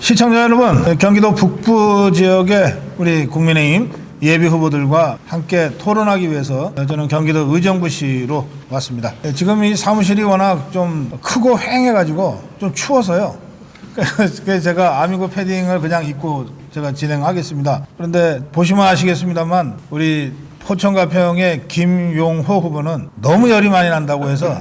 시청자 여러분, 경기도 북부 지역의 우리 국민의힘 예비 후보들과 함께 토론하기 위해서 저는 경기도 의정부시로 왔습니다. 지금 이 사무실이 워낙 좀 크고 휑해가지고 좀 추워서요. 그래서 제가 아미고 패딩을 그냥 입고 제가 진행하겠습니다. 그런데 보시면 아시겠습니다만 우리 포천가평의 김용호 후보는 너무 열이 많이 난다고 해서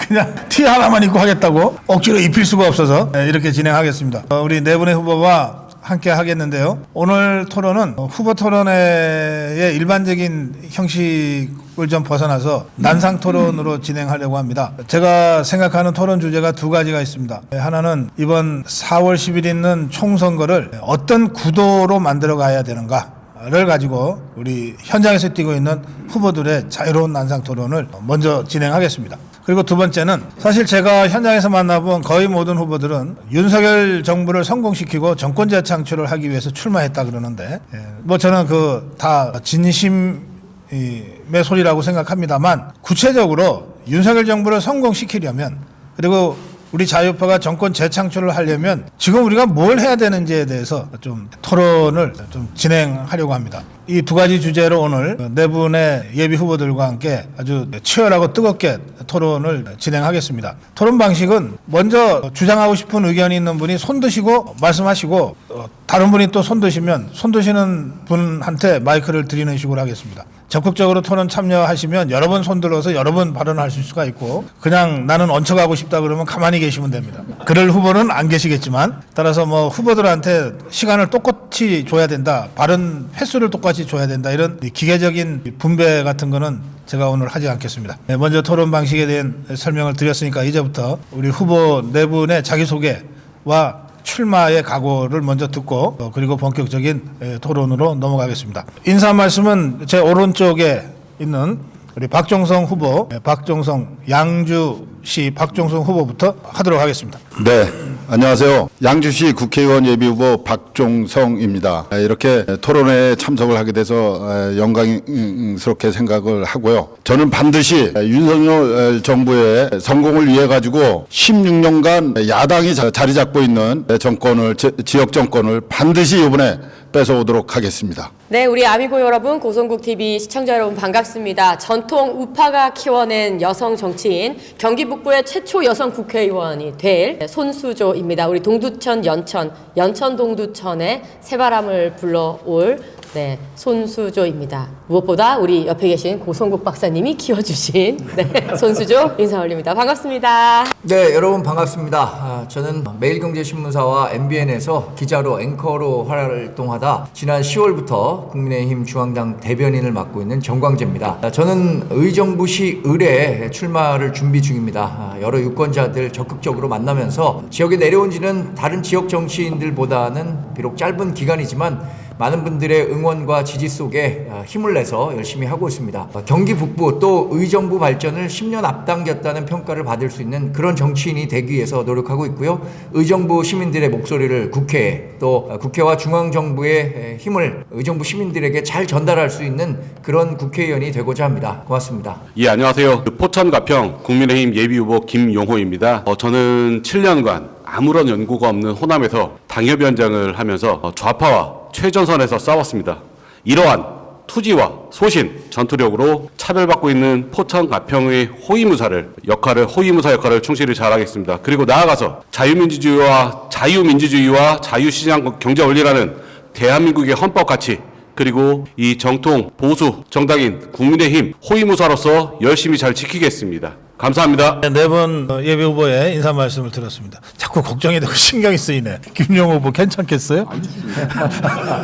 그냥 티 하나만 입고 하겠다고 억지로 입힐 수가 없어서 이렇게 진행하겠습니다. 우리 네 분의 후보와 함께 하겠는데요. 오늘 토론은 후보 토론회의 일반적인 형식을 좀 벗어나서 난상 토론으로 진행하려고 합니다. 제가 생각하는 토론 주제가 두 가지가 있습니다. 하나는 이번 4월 10일 있는 총선거를 어떤 구도로 만들어 가야 되는가를 가지고 우리 현장에서 뛰고 있는 후보들의 자유로운 난상 토론을 먼저 진행하겠습니다. 그리고 두 번째는 사실 제가 현장에서 만나본 거의 모든 후보들은 윤석열 정부를 성공시키고 정권 재창출을 하기 위해서 출마했다 그러는데 뭐 저는 그 다 진심의 소리라고 생각합니다만 구체적으로 윤석열 정부를 성공시키려면 그리고 우리 자유파가 정권 재창출을 하려면 지금 우리가 뭘 해야 되는지에 대해서 좀 토론을 좀 진행하려고 합니다. 이 두 가지 주제로 오늘 네 분의 예비 후보들과 함께 아주 치열하고 뜨겁게 토론을 진행하겠습니다. 토론 방식은 먼저 주장하고 싶은 의견이 있는 분이 손 드시고 말씀하시고 다른 분이 또 손 드시면 손 드시는 분한테 마이크를 드리는 식으로 하겠습니다. 적극적으로 토론 참여하시면 여러 번 손들어서 여러 번 발언하실 수가 있고 그냥 나는 얹혀가고 싶다 그러면 가만히 계시면 됩니다. 그럴 후보는 안 계시겠지만 따라서 뭐 후보들한테 시간을 똑같이 줘야 된다. 발언 횟수를 똑같이 줘야 된다. 이런 기계적인 분배 같은 거는 제가 오늘 하지 않겠습니다. 먼저 토론 방식에 대한 설명을 드렸으니까 이제부터 우리 후보 네 분의 자기소개와 출마의 각오를 먼저 듣고 그리고 본격적인 토론으로 넘어가겠습니다. 인사 말씀은 제 오른쪽에 있는 우리 박종성 후보, 박종성 양주시 박종성 후보부터 하도록 하겠습니다. 네, 안녕하세요. 양주시 국회의원 예비후보 박종성입니다. 이렇게 토론회에 참석을 하게 돼서 영광스럽게 생각을 하고요. 저는 반드시 윤석열 정부의 성공을 위해 가지고 16년간 야당이 자리 잡고 있는 정권을 지역 정권을 반드시 이번에 뺏어오도록 하겠습니다. 네, 우리 아미고 여러분, 고성국 TV 시청자 여러분 반갑습니다. 전통 우파가 키워낸 여성 정치인, 경기 북부의 최초 여성 국회의원이 될 손수조입니다. 우리 동두천 연천 동두천에 새바람을 불러올 손수조입니다. 무엇보다 우리 옆에 계신 고성국 박사님이 키워주신 손수조 인사 올립니다. 반갑습니다. 네, 여러분 반갑습니다. 저는 매일경제신문사와 MBN에서 기자로 앵커로 활동하다 지난 10월부터 국민의힘 중앙당 대변인을 맡고 있는 정광재입니다. 저는 의정부시 을에 출마를 준비 중입니다. 여러 유권자들 적극적으로 만나면서 지역에 내려온 지는 다른 지역 정치인들보다는 비록 짧은 기간이지만 많은 분들의 응원과 지지 속에 힘을 내서 열심히 하고 있습니다. 경기 북부 또 의정부 발전을 10년 앞당겼다는 평가를 받을 수 있는 그런 정치인이 되기 위해서 노력하고 있고요. 의정부 시민들의 목소리를 국회에 또 국회와 중앙정부의 힘을 의정부 시민들에게 잘 전달할 수 있는 그런 국회의원이 되고자 합니다. 고맙습니다. 예, 안녕하세요. 포천가평 국민의힘 예비후보 김용호입니다. 저는 7년간 아무런 연고가 없는 호남에서 당협위원장을 하면서 좌파와 최전선에서 싸웠습니다. 이러한 투지와 소신, 전투력으로 차별받고 있는 포천 가평의 호위무사 역할을 충실히 잘하겠습니다. 그리고 나아가서 자유민주주의와 자유시장 경제 원리라는 대한민국의 헌법 가치 그리고 이 정통 보수 정당인 국민의힘 호위무사로서 열심히 잘 지키겠습니다. 감사합니다. 네 분 예비 후보의 인사 말씀을 들었습니다. 자꾸 걱정이 되고 신경이 쓰이네. 김용호 후보 괜찮겠어요?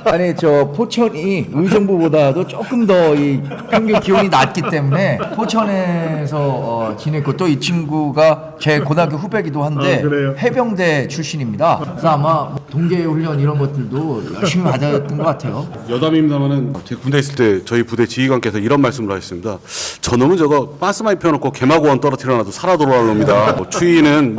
아니 저 포천이 의정부보다도 조금 더 이 평균 기온이 낮기 때문에 포천에서 지냈고 또 이 친구가 제 고등학교 후배기도 한데 해병대 출신입니다. 그래서 아마 동계 훈련 이런 것들도 열심히 받았던 것 같아요. 여담입니다만은 제가 군대 있을 때 저희 부대 지휘관께서 이런 말씀을 하셨습니다. 저놈은 저거 가스 많이 피워놓고 개마고원 떨어뜨려놔도 살아 돌아올 놈이다. 추위는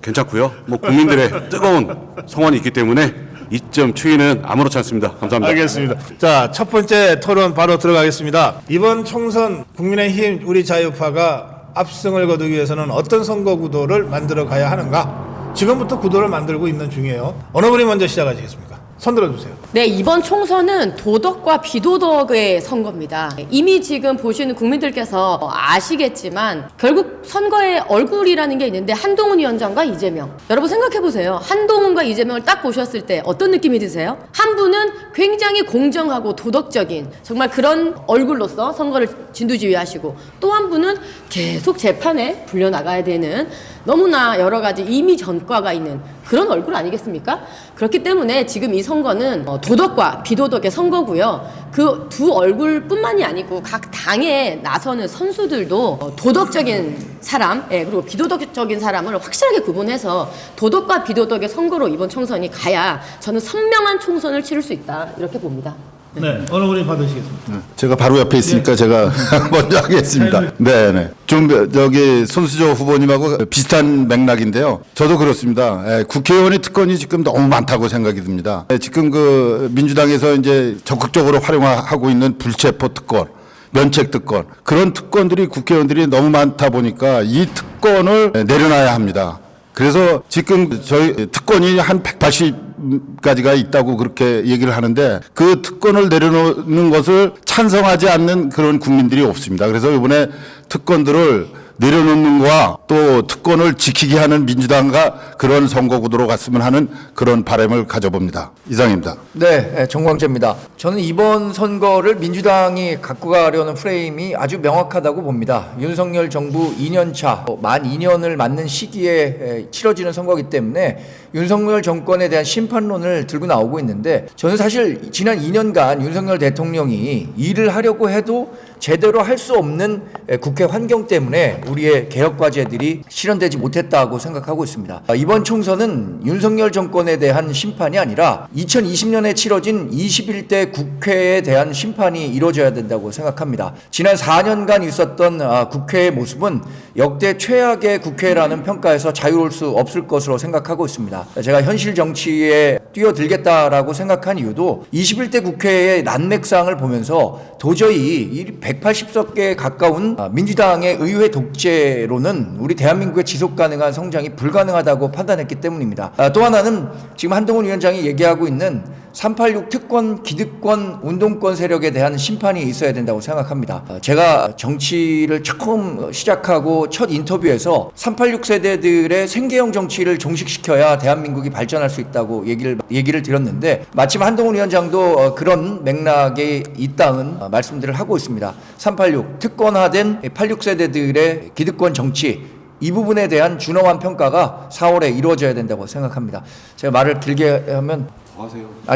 괜찮고요. 국민들의 뜨거운 성원이 있기 때문에 이점 추위는 아무렇지 않습니다. 감사합니다. 알겠습니다. 자, 첫 번째 토론 바로 들어가겠습니다. 이번 총선 국민의힘 우리 자유파가 압승을 거두기 위해서는 어떤 선거 구도를 만들어 가야 하는가? 지금부터 구도를 만들고 있는 중이에요. 어느 분이 먼저 시작하시겠습니까? 손 들어주세요. 네, 이번 총선은 도덕과 비도덕의 선거입니다. 이미 지금 보시는 국민들께서 아시겠지만 결국 선거의 얼굴이라는 게 있는데 한동훈 위원장과 이재명. 여러분 생각해보세요. 한동훈과 이재명을 딱 보셨을 때 어떤 느낌이 드세요? 한 분은 굉장히 공정하고 도덕적인 정말 그런 얼굴로서 선거를 진두지휘하시고 또 한 분은 계속 재판에 불려나가야 되는 너무나 여러 가지 이미 전과가 있는 그런 얼굴 아니겠습니까? 그렇기 때문에 지금 이 선거는 도덕과 비도덕의 선거고요. 그 두 얼굴뿐만이 아니고 각 당에 나서는 선수들도 도덕적인 사람, 그리고 비도덕적인 사람을 확실하게 구분해서 도덕과 비도덕의 선거로 이번 총선이 가야 저는 선명한 총선을 치를 수 있다 이렇게 봅니다. 네, 어느 분이 받으시겠습니까? 제가 바로 옆에 있으니까 제가 먼저 하겠습니다. 네네. 좀 저기 손수조 후보님하고 비슷한 맥락인데요. 저도 그렇습니다. 국회의원의 특권이 지금 너무 많다고 생각이 듭니다. 지금 그 민주당에서 이제 적극적으로 활용하고 있는 불체포 특권, 면책 특권, 그런 특권들이 국회의원들이 너무 많다 보니까 이 특권을 내려놔야 합니다. 그래서 지금 저희 특권이 한 180가지가 있다고 그렇게 얘기를 하는데 그 특권을 내려놓는 것을 찬성하지 않는 그런 국민들이 없습니다. 그래서 이번에 특권들을 내려놓는 거와 또 특권을 지키게 하는 민주당과 그런 선거 구도로 갔으면 하는 그런 바람을 가져봅니다. 이상입니다. 네, 정광재입니다. 저는 이번 선거를 민주당이 갖고 가려는 프레임이 아주 명확하다고 봅니다. 윤석열 정부 2년차, 만 2년을 맞는 시기에 치러지는 선거이기 때문에 윤석열 정권에 대한 심판론을 들고 나오고 있는데 저는 사실 지난 2년간 윤석열 대통령이 일을 하려고 해도 제대로 할 수 없는 국회 환경 때문에 우리의 개혁 과제들이 실현되지 못했다고 생각하고 있습니다. 이번 총선은 윤석열 정권에 대한 심판이 아니라 2020년에 치러진 21대 국회에 대한 심판이 이루어져야 된다고 생각합니다. 지난 4년간 있었던 국회의 모습은 역대 최악의 국회라는 평가에서 자유로울 수 없을 것으로 생각하고 있습니다. 제가 현실 정치에 뛰어들겠다라고 생각한 이유도 21대 국회의 난맥상을 보면서 도저히 180석에 가까운 민주당의 의회 독재로는 우리 대한민국의 지속 가능한 성장이 불가능하다고 판단했기 때문입니다. 또 하나는 지금 한동훈 위원장이 얘기하고 있는 386 특권, 기득권, 운동권 세력에 대한 심판이 있어야 된다고 생각합니다. 제가 정치를 처음 시작하고 첫 인터뷰에서 386 세대들의 생계형 정치를 종식시켜야 대한민국이 발전할 수 있다고 얘기를 드렸는데 마침 한동훈 위원장도 그런 맥락에 있다는 말씀들을 하고 있습니다. 386 특권화된 86 세대들의 기득권 정치 이 부분에 대한 준엄한 평가가 4월에 이루어져야 된다고 생각합니다. 제가 말을 길게 하면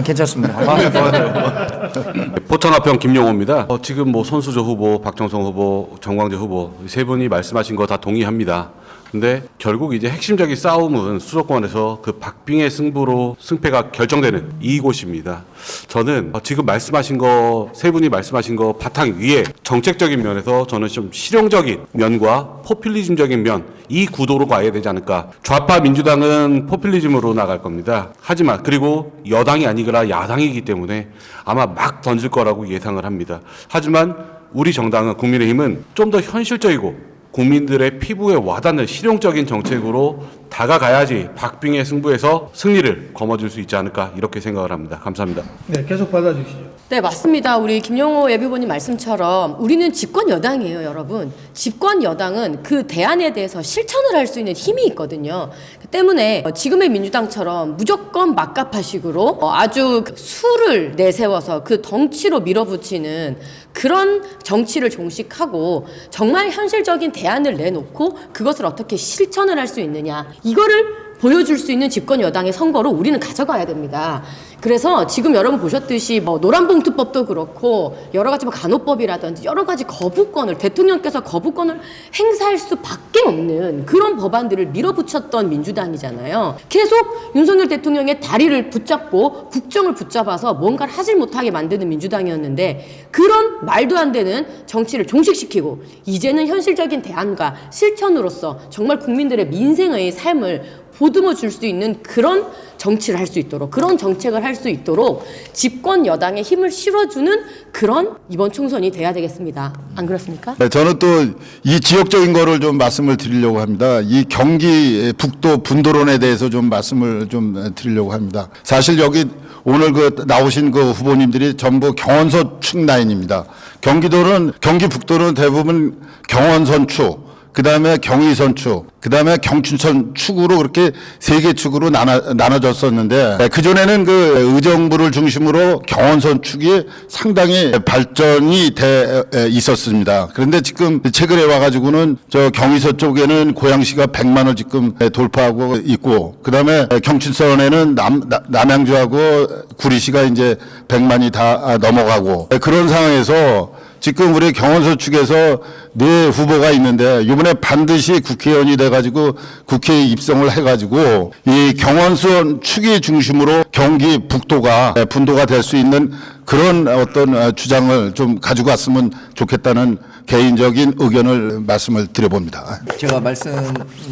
괜찮습니다. 포천화평 김용호입니다. 지금 뭐 손수조 후보, 박정성 후보, 정광재 후보 세 분이 말씀하신 거 다 동의합니다. 근데 결국 이제 핵심적인 싸움은 수도권에서 그 박빙의 승부로 승패가 결정되는 이곳입니다. 저는 지금 말씀하신 거, 세 분이 말씀하신 거 바탕 위에 정책적인 면에서 저는 좀 실용적인 면과 포퓰리즘적인 면, 이 구도로 가야 되지 않을까. 좌파 민주당은 포퓰리즘으로 나갈 겁니다. 하지만 그리고 여당이 아니거나 야당이기 때문에 아마 막 던질 거라고 예상을 합니다. 하지만 우리 정당은 국민의힘은 좀 더 현실적이고 국민들의 피부에 와닿는 실용적인 정책으로 다가가야지 박빙의 승부에서 승리를 거머쥘 수 있지 않을까 이렇게 생각을 합니다. 감사합니다. 네, 계속 받아주시죠. 네, 맞습니다. 우리 김용호 예비후보님 말씀처럼 우리는 집권 여당이에요, 여러분. 집권 여당은 그 대안에 대해서 실천을 할 수 있는 힘이 있거든요. 그 때문에 지금의 민주당처럼 무조건 막가파식으로 아주 수를 내세워서 그 덩치로 밀어붙이는 그런 정치를 종식하고 정말 현실적인 대안을 내놓고 그것을 어떻게 실천을 할 수 있느냐, 이거를 보여줄 수 있는 집권 여당의 선거로 우리는 가져가야 됩니다. 그래서 지금 여러분 보셨듯이 뭐 노란봉투법도 그렇고 여러 가지 뭐 간호법이라든지 여러 가지 거부권을 대통령께서 거부권을 행사할 수밖에 없는 그런 법안들을 밀어붙였던 민주당이잖아요. 계속 윤석열 대통령의 다리를 붙잡고 국정을 붙잡아서 뭔가를 하질 못하게 만드는 민주당이었는데 그런 말도 안 되는 정치를 종식시키고 이제는 현실적인 대안과 실천으로서 정말 국민들의 민생의 삶을 보듬어 줄 수 있는 그런 정치를 할 수 있도록, 그런 정책을 할 수 있도록 집권 여당에 힘을 실어주는 그런 이번 총선이 돼야 되겠습니다. 안 그렇습니까? 네, 저는 또 이 지역적인 거를 좀 말씀을 드리려고 합니다. 이 경기 북도 분도론에 대해서 좀 말씀을 좀 드리려고 합니다. 사실 여기 오늘 그 나오신 그 후보님들이 전부 경원서 축 라인입니다. 경기 북도는 대부분 경원선 축, 그 다음에 경의선 축, 그 다음에 경춘선 축으로 그렇게 세 개 축으로 나눠졌었는데, 그전에는 그 의정부를 중심으로 경원선 축이 상당히 발전이 있었습니다. 그런데 지금 최근에 와가지고는 저 경의선 쪽에는 고양시가 100만을 지금 돌파하고 있고, 그 다음에 경춘선에는 남양주하고 구리시가 이제 100만이 다 넘어가고, 그런 상황에서 지금 우리 경원서 측에서 네 후보가 있는데 이번에 반드시 국회의원이 돼가지고 국회에 입성을 해가지고 이 경원선 축이 중심으로 경기 북도가 분도가 될 수 있는 그런 어떤 주장을 좀 가지고 왔으면 좋겠다는 개인적인 의견을 말씀을 드려봅니다. 제가 말씀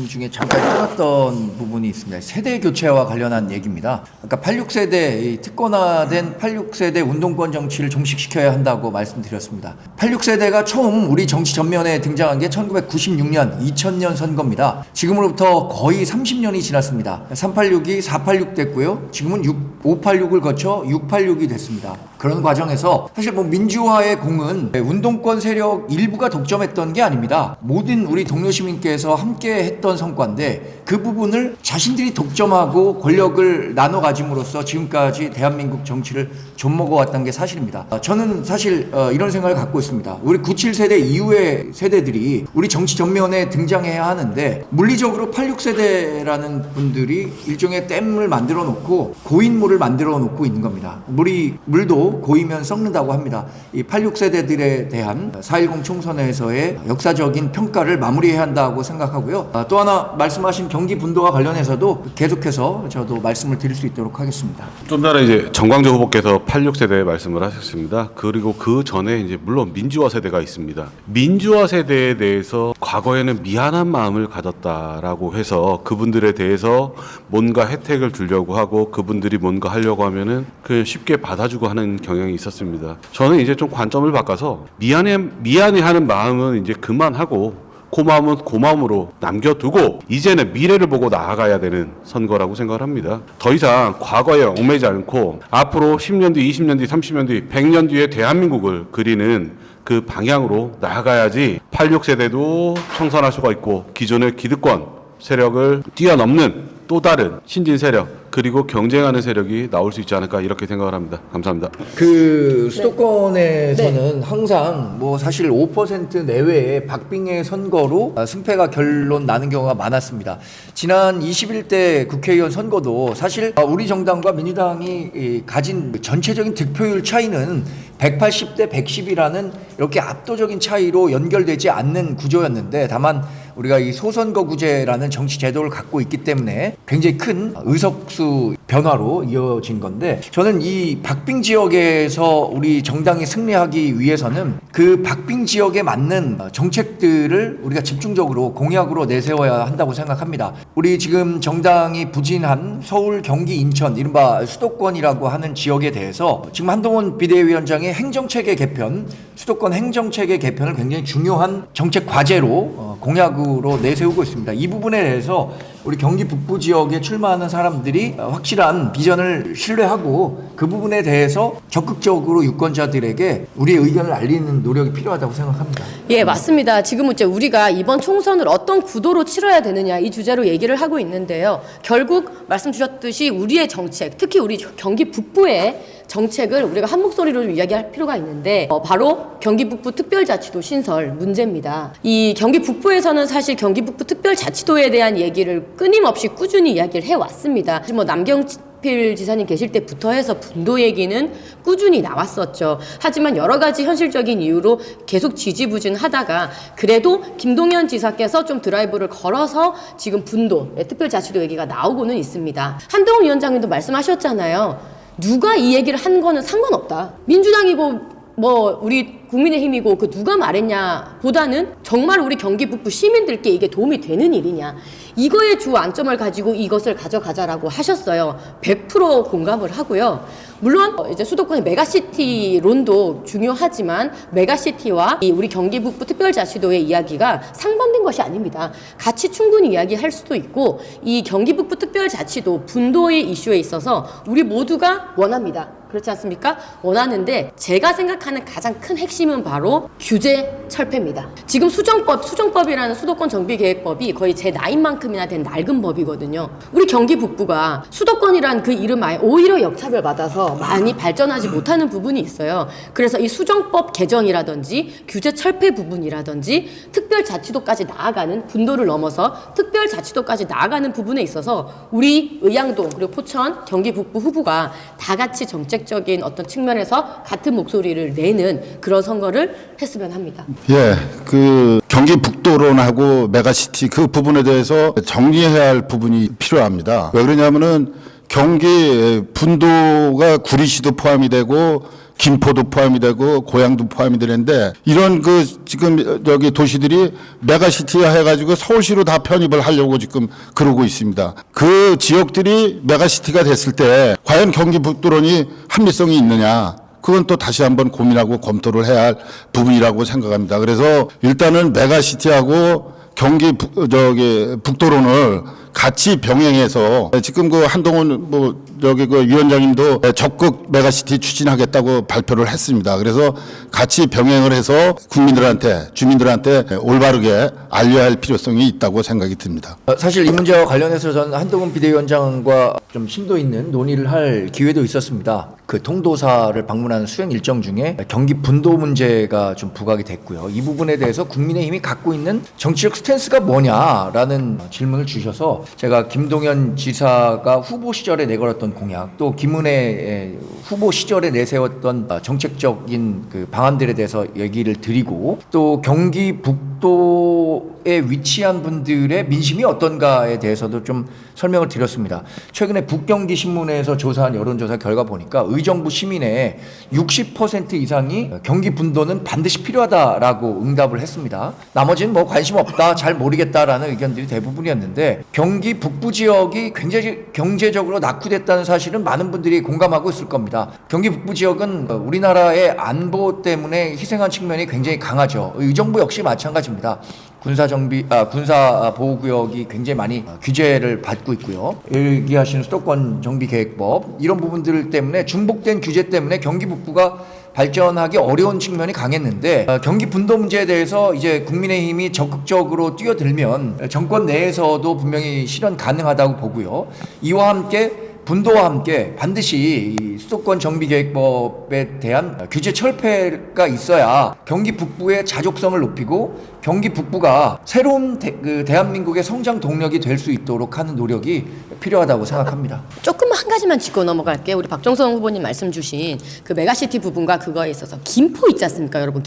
중에 잠깐 떠났던 부분이 있습니다. 세대 교체와 관련한 얘기입니다. 아까 86세대 특권화된 86세대 운동권 정치를 종식시켜야 한다고 말씀드렸습니다. 86세대가 처음 우리 정치 전면에 등장한 게 1996년, 2000년 선거입니다. 지금으로부터 거의 30년이 지났습니다. 386이 486 됐고요. 지금은 586을 거쳐 686이 됐습니다. 그런 과정에서 사실 뭐 민주화의 공은 운동권 세력 일부가 독점했던 게 아닙니다. 모든 우리 동료 시민께서 함께 했던 성과인데 그 부분을 자신들이 독점하고 권력을 나눠 가짐으로써 지금까지 대한민국 정치를 좀먹어왔던 게 사실입니다. 저는 사실 이런 생각을 갖고 있습니다. 우리 97세대 이후의 세대들이 우리 정치 전면에 등장해야 하는데 물리적으로 86세대라는 분들이 일종의 댐을 만들어 놓고 고인물을 만들어 놓고 있는 겁니다. 물도 고이면 썩는다고 합니다. 이 86세대들에 대한 4.10 총선에서의 역사적인 평가를 마무리해야 한다고 생각하고요. 또 하나 말씀하신 경기 분도와 관련해서도 계속해서 저도 말씀을 드릴 수 있도록 하겠습니다. 좀 전에 이제 정광재 후보께서 86세대 말씀을 하셨습니다. 그리고 그 전에 이제 물론 민주화 세대가 있습니다. 민주화 세대에 대해서 과거에는 미안한 마음을 가졌다라고 해서 그분들에 대해서 뭔가 혜택을 주려고 하고 그분들이 뭔가 하려고 하면은 그 쉽게 받아주고 하는 경향이 있었습니다. 저는 이제 좀 관점을 바꿔서 미안해하는 마음은 이제 그만하고 고마움은 고마움으로 남겨두고 이제는 미래를 보고 나아가야 되는 선거라고 생각을 합니다. 더 이상 과거에 얽매지 않고 앞으로 10년 뒤, 20년 뒤, 30년 뒤, 100년 뒤에 대한민국을 그리는 그 방향으로 나아가야지 86세대도 청산할 수가 있고 기존의 기득권 세력을 뛰어넘는 또 다른 신진 세력 그리고 경쟁하는 세력이 나올 수 있지 않을까 이렇게 생각을 합니다. 감사합니다. 그 수도권에서는 항상 뭐 사실 5% 내외의 박빙의 선거로 승패가 결론 나는 경우가 많았습니다. 지난 21대 국회의원 선거도 사실 우리 정당과 민주당이 가진 전체적인 득표율 차이는 180대 110이라는 이렇게 압도적인 차이로 연결되지 않는 구조였는데 다만 우리가 이 소선거구제라는 정치 제도를 갖고 있기 때문에 굉장히 큰 의석수 변화로 이어진 건데 저는 이 박빙 지역에서 우리 정당이 승리하기 위해서는 그 박빙 지역에 맞는 정책들을 우리가 집중적으로 공약으로 내세워야 한다고 생각합니다. 우리 지금 정당이 부진한 서울, 경기, 인천 이른바 수도권이라고 하는 지역에 대해서 지금 한동훈 비대위원장의 행정체계 개편, 수도권 행정체계 개편을 굉장히 중요한 정책 과제로 공약으로 내세우고 있습니다. 이 부분에 대해서 우리 경기 북부 지역에 출마하는 사람들이 확실한 비전을 신뢰하고 그 부분에 대해서 적극적으로 유권자들에게 우리의 의견을 알리는 노력이 필요하다고 생각합니다. 예, 맞습니다. 지금 이제 우리가 이번 총선을 어떤 구도로 치러야 되느냐 이 주제로 얘기를 하고 있는데요. 결국 말씀 주셨듯이 우리의 정책, 특히 우리 경기 북부의 정책을 우리가 한 목소리로 좀 이야기할 필요가 있는데 바로 경기 북부 특별자치도 신설 문제입니다. 이 경기 북부에서는 사실 경기 북부 특별자치도에 대한 얘기를 끊임없이 꾸준히 이야기를 해왔습니다. 뭐 남경필 지사님 계실 때부터 해서 분도 얘기는 꾸준히 나왔었죠. 하지만 여러 가지 현실적인 이유로 계속 지지부진하다가 그래도 김동연 지사께서 좀 드라이브를 걸어서 지금 분도, 특별자치도 얘기가 나오고는 있습니다. 한동훈 위원장님도 말씀하셨잖아요. 누가 이 얘기를 한 거는 상관없다. 민주당이고 뭐 우리 국민의힘이고 그 누가 말했냐 보다는 정말 우리 경기 북부 시민들께 이게 도움이 되는 일이냐, 이거에 주 안점을 가지고 이것을 가져가자라고 하셨어요. 100% 공감을 하고요. 물론 이제 수도권의 메가시티론도 중요하지만 메가시티와 이 우리 경기 북부 특별자치도의 이야기가 상반된 것이 아닙니다. 같이 충분히 이야기할 수도 있고, 이 경기 북부 특별자치도 분도의 이슈에 있어서 우리 모두가 원합니다. 그렇지 않습니까? 원하는데 제가 생각하는 가장 큰 핵심은 바로 규제 철폐입니다. 지금 수정법이라는 수도권 정비계획법이 거의 제 나이만큼이나 된 낡은 법이거든요. 우리 경기 북부가 수도권이란 그 이름 아예 오히려 역차별받아서 많이 발전하지 못하는 부분이 있어요. 그래서 이 수정법 개정이라든지 규제 철폐 부분이라든지 특별자치도까지 나아가는, 분도를 넘어서 특별자치도까지 나아가는 부분에 있어서 우리 의양동 그리고 포천 경기 북부 후보가 다 같이 정책적인 어떤 측면에서 같은 목소리를 내는 그런 선거를 했으면 합니다. 예, 그 경기 북도론하고 메가시티 그 부분에 대해서 정리해야 할 부분이 필요합니다. 왜 그러냐면은 경기 분도가 구리시도 포함이 되고 김포도 포함이 되고 고양도 포함이 되는데, 이런 그 지금 여기 도시들이 메가시티화 해가지고 서울시로 다 편입을 하려고 지금 그러고 있습니다. 그 지역들이 메가시티가 됐을 때 과연 경기 북도론이 합리성이 있느냐, 그건 또 다시 한번 고민하고 검토를 해야 할 부분이라고 생각합니다. 그래서 일단은 메가시티하고 경기 북도론을 같이 병행해서, 지금 그 한동훈 그 위원장님도 적극 메가시티 추진하겠다고 발표를 했습니다. 그래서 같이 병행을 해서 국민들한테, 주민들한테 올바르게 알려야 할 필요성이 있다고 생각이 듭니다. 사실 이 문제와 관련해서 저는 한동훈 비대위원장과 좀 심도 있는 논의를 할 기회도 있었습니다. 그 통도사를 방문하는 수행 일정 중에 경기 분도 문제가 좀 부각이 됐고요. 이 부분에 대해서 국민의힘이 갖고 있는 정치적 스탠스가 뭐냐라는 질문을 주셔서 제가 김동연 지사가 후보 시절에 내걸었던 공약, 또 김은혜 후보 시절에 내세웠던 정책적인 그 방안들에 대해서 얘기를 드리고, 또 경기 북도에 위치한 분들의 민심이 어떤가에 대해서도 좀 설명을 드렸습니다. 최근에 북경기 신문에서 조사한 여론조사 결과 보니까 의정부 시민의 60% 이상이 경기 분도는 반드시 필요하다라고 응답을 했습니다. 나머지는 뭐 관심 없다, 잘 모르겠다라는 의견들이 대부분이었는데, 경기 북부 지역이 굉장히 경제적으로 낙후됐다는 사실은 많은 분들이 공감하고 있을 겁니다. 경기 북부 지역은 우리나라의 안보 때문에 희생한 측면이 굉장히 강하죠. 의정부 역시 마찬가지입니다. 군사 보호구역이 굉장히 많이 규제를 받고 있고요. 얘기하시는 수도권 정비계획법, 이런 부분들 때문에 중복된 규제 때문에 경기 북부가 발전하기 어려운 측면이 강했는데, 경기 분도 문제에 대해서 이제 국민의힘이 적극적으로 뛰어들면 정권 내에서도 분명히 실현 가능하다고 보고요. 이와 함께 분도와 함께 반드시 이 수도권 정비계획법에 대한 규제 철폐가 있어야 경기 북부의 자족성을 높이고 경기 북부가 새로운 대한민국의 성장 동력이 될 수 있도록 하는 노력이 필요하다고 생각합니다. 조금 한 가지만 짚고 넘어갈게요. 우리 박종성 후보님 말씀 주신 그 메가시티 부분과 그거에 있어서 김포 있지 않습니까, 여러분?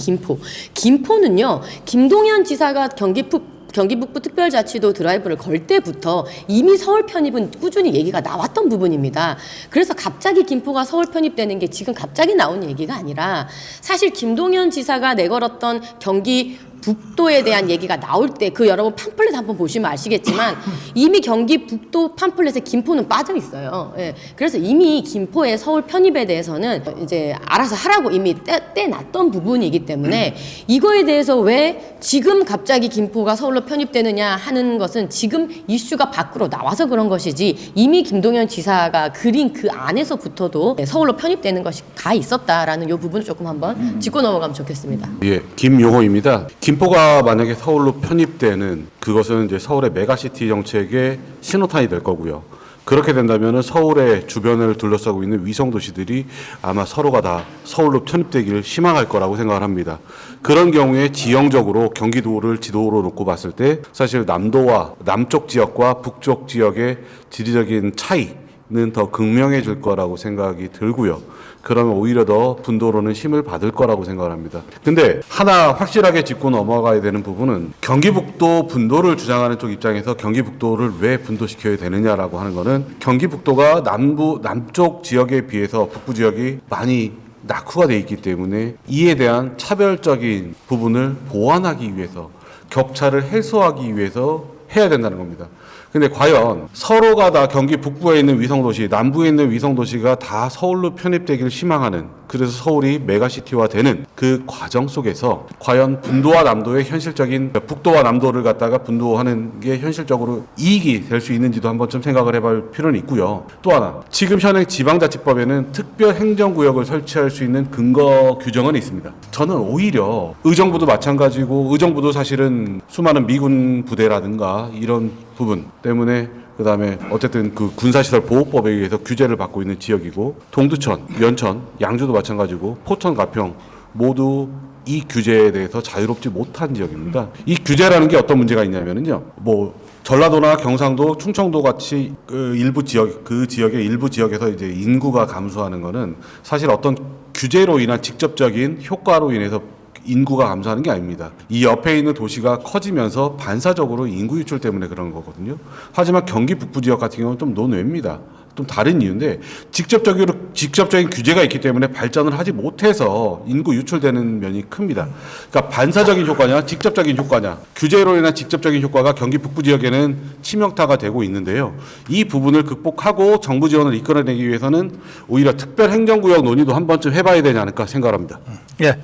김포는요, 김동연 지사가 경기 북부 특별자치도 드라이브를 걸 때부터 이미 서울 편입은 꾸준히 얘기가 나왔던 부분입니다. 그래서 갑자기 김포가 서울 편입되는 게 지금 갑자기 나온 얘기가 아니라, 사실 김동연 지사가 내걸었던 경기 북도에 대한 얘기가 나올 때 그 여러분 팜플렛 한번 보시면 아시겠지만 이미 경기 북도 팜플렛에 김포는 빠져 있어요. 예. 그래서 이미 김포의 서울 편입에 대해서는 이제 알아서 하라고 이미 떼놨던 부분이기 때문에, 이거에 대해서 왜 지금 갑자기 김포가 서울로 편입되느냐 하는 것은 지금 이슈가 밖으로 나와서 그런 것이지, 이미 김동연 지사가 그린 그 안에서부터도 서울로 편입되는 것이 가 있었다라는 이 부분을 조금 한번 짚고 넘어가면 좋겠습니다. 예, 김용호입니다. 김포가 만약에 서울로 편입되는 그것은 이제 서울의 메가시티 정책의 신호탄이 될 거고요. 그렇게 된다면 서울의 주변을 둘러싸고 있는 위성 도시들이 아마 서로가 다 서울로 편입되기를 희망할 거라고 생각을 합니다. 그런 경우에 지형적으로 경기도를 지도로 놓고 봤을 때 사실 남도와 남쪽 지역과 북쪽 지역의 지리적인 차이는 더 극명해질 거라고 생각이 들고요. 그러면 오히려 더 분도로는 힘을 받을 거라고 생각을 합니다. 근데 하나 확실하게 짚고 넘어가야 되는 부분은, 경기북도 분도를 주장하는 쪽 입장에서 경기북도를 왜 분도시켜야 되느냐라고 하는 거는, 경기북도가 남쪽 지역에 비해서 북부 지역이 많이 낙후가 돼 있기 때문에 이에 대한 차별적인 부분을 보완하기 위해서 격차를 해소하기 위해서 해야 된다는 겁니다. 근데 과연 서로가 다 경기 북부에 있는 위성도시, 남부에 있는 위성도시가 다 서울로 편입되기를 희망하는, 그래서 서울이 메가시티화 되는 그 과정 속에서 과연 분도와 남도의 현실적인, 북도와 남도를 갖다가 분도하는 게 현실적으로 이익이 될 수 있는지도 한번 좀 생각을 해볼 필요는 있고요. 또 하나, 지금 현행 지방자치법에는 특별행정구역을 설치할 수 있는 근거 규정은 있습니다. 저는 오히려 의정부도 마찬가지고, 의정부도 사실은 수많은 미군 부대라든가 이런 부분 때문에, 그 다음에 어쨌든 그 군사시설 보호법에 의해서 규제를 받고 있는 지역이고, 동두천, 연천, 양주도 마찬가지고, 포천, 가평 모두 이 규제에 대해서 자유롭지 못한 지역입니다. 이 규제라는 게 어떤 문제가 있냐면요, 전라도나 경상도, 충청도 같이 그 일부 지역, 그 지역의 일부 지역에서 이제 인구가 감소하는 거는 사실 어떤 규제로 인한 직접적인 효과로 인해서 인구가 감소하는 게 아닙니다. 이 옆에 있는 도시가 커지면서 반사적으로 인구 유출 때문에 그런 거거든요. 하지만 경기 북부 지역 같은 경우는 좀 논외입니다. 좀 다른 이유인데, 직접적인 규제가 있기 때문에 발전을 하지 못해서 인구 유출되는 면이 큽니다. 그러니까 반사적인 효과냐 직접적인 효과냐, 규제로 인한 직접적인 효과가 경기 북부 지역에는 치명타가 되고 있는데요. 이 부분을 극복하고 정부 지원을 이끌어내기 위해서는 오히려 특별행정구역 논의도 한 번쯤 해봐야 되지 않을까 생각합니다. 예,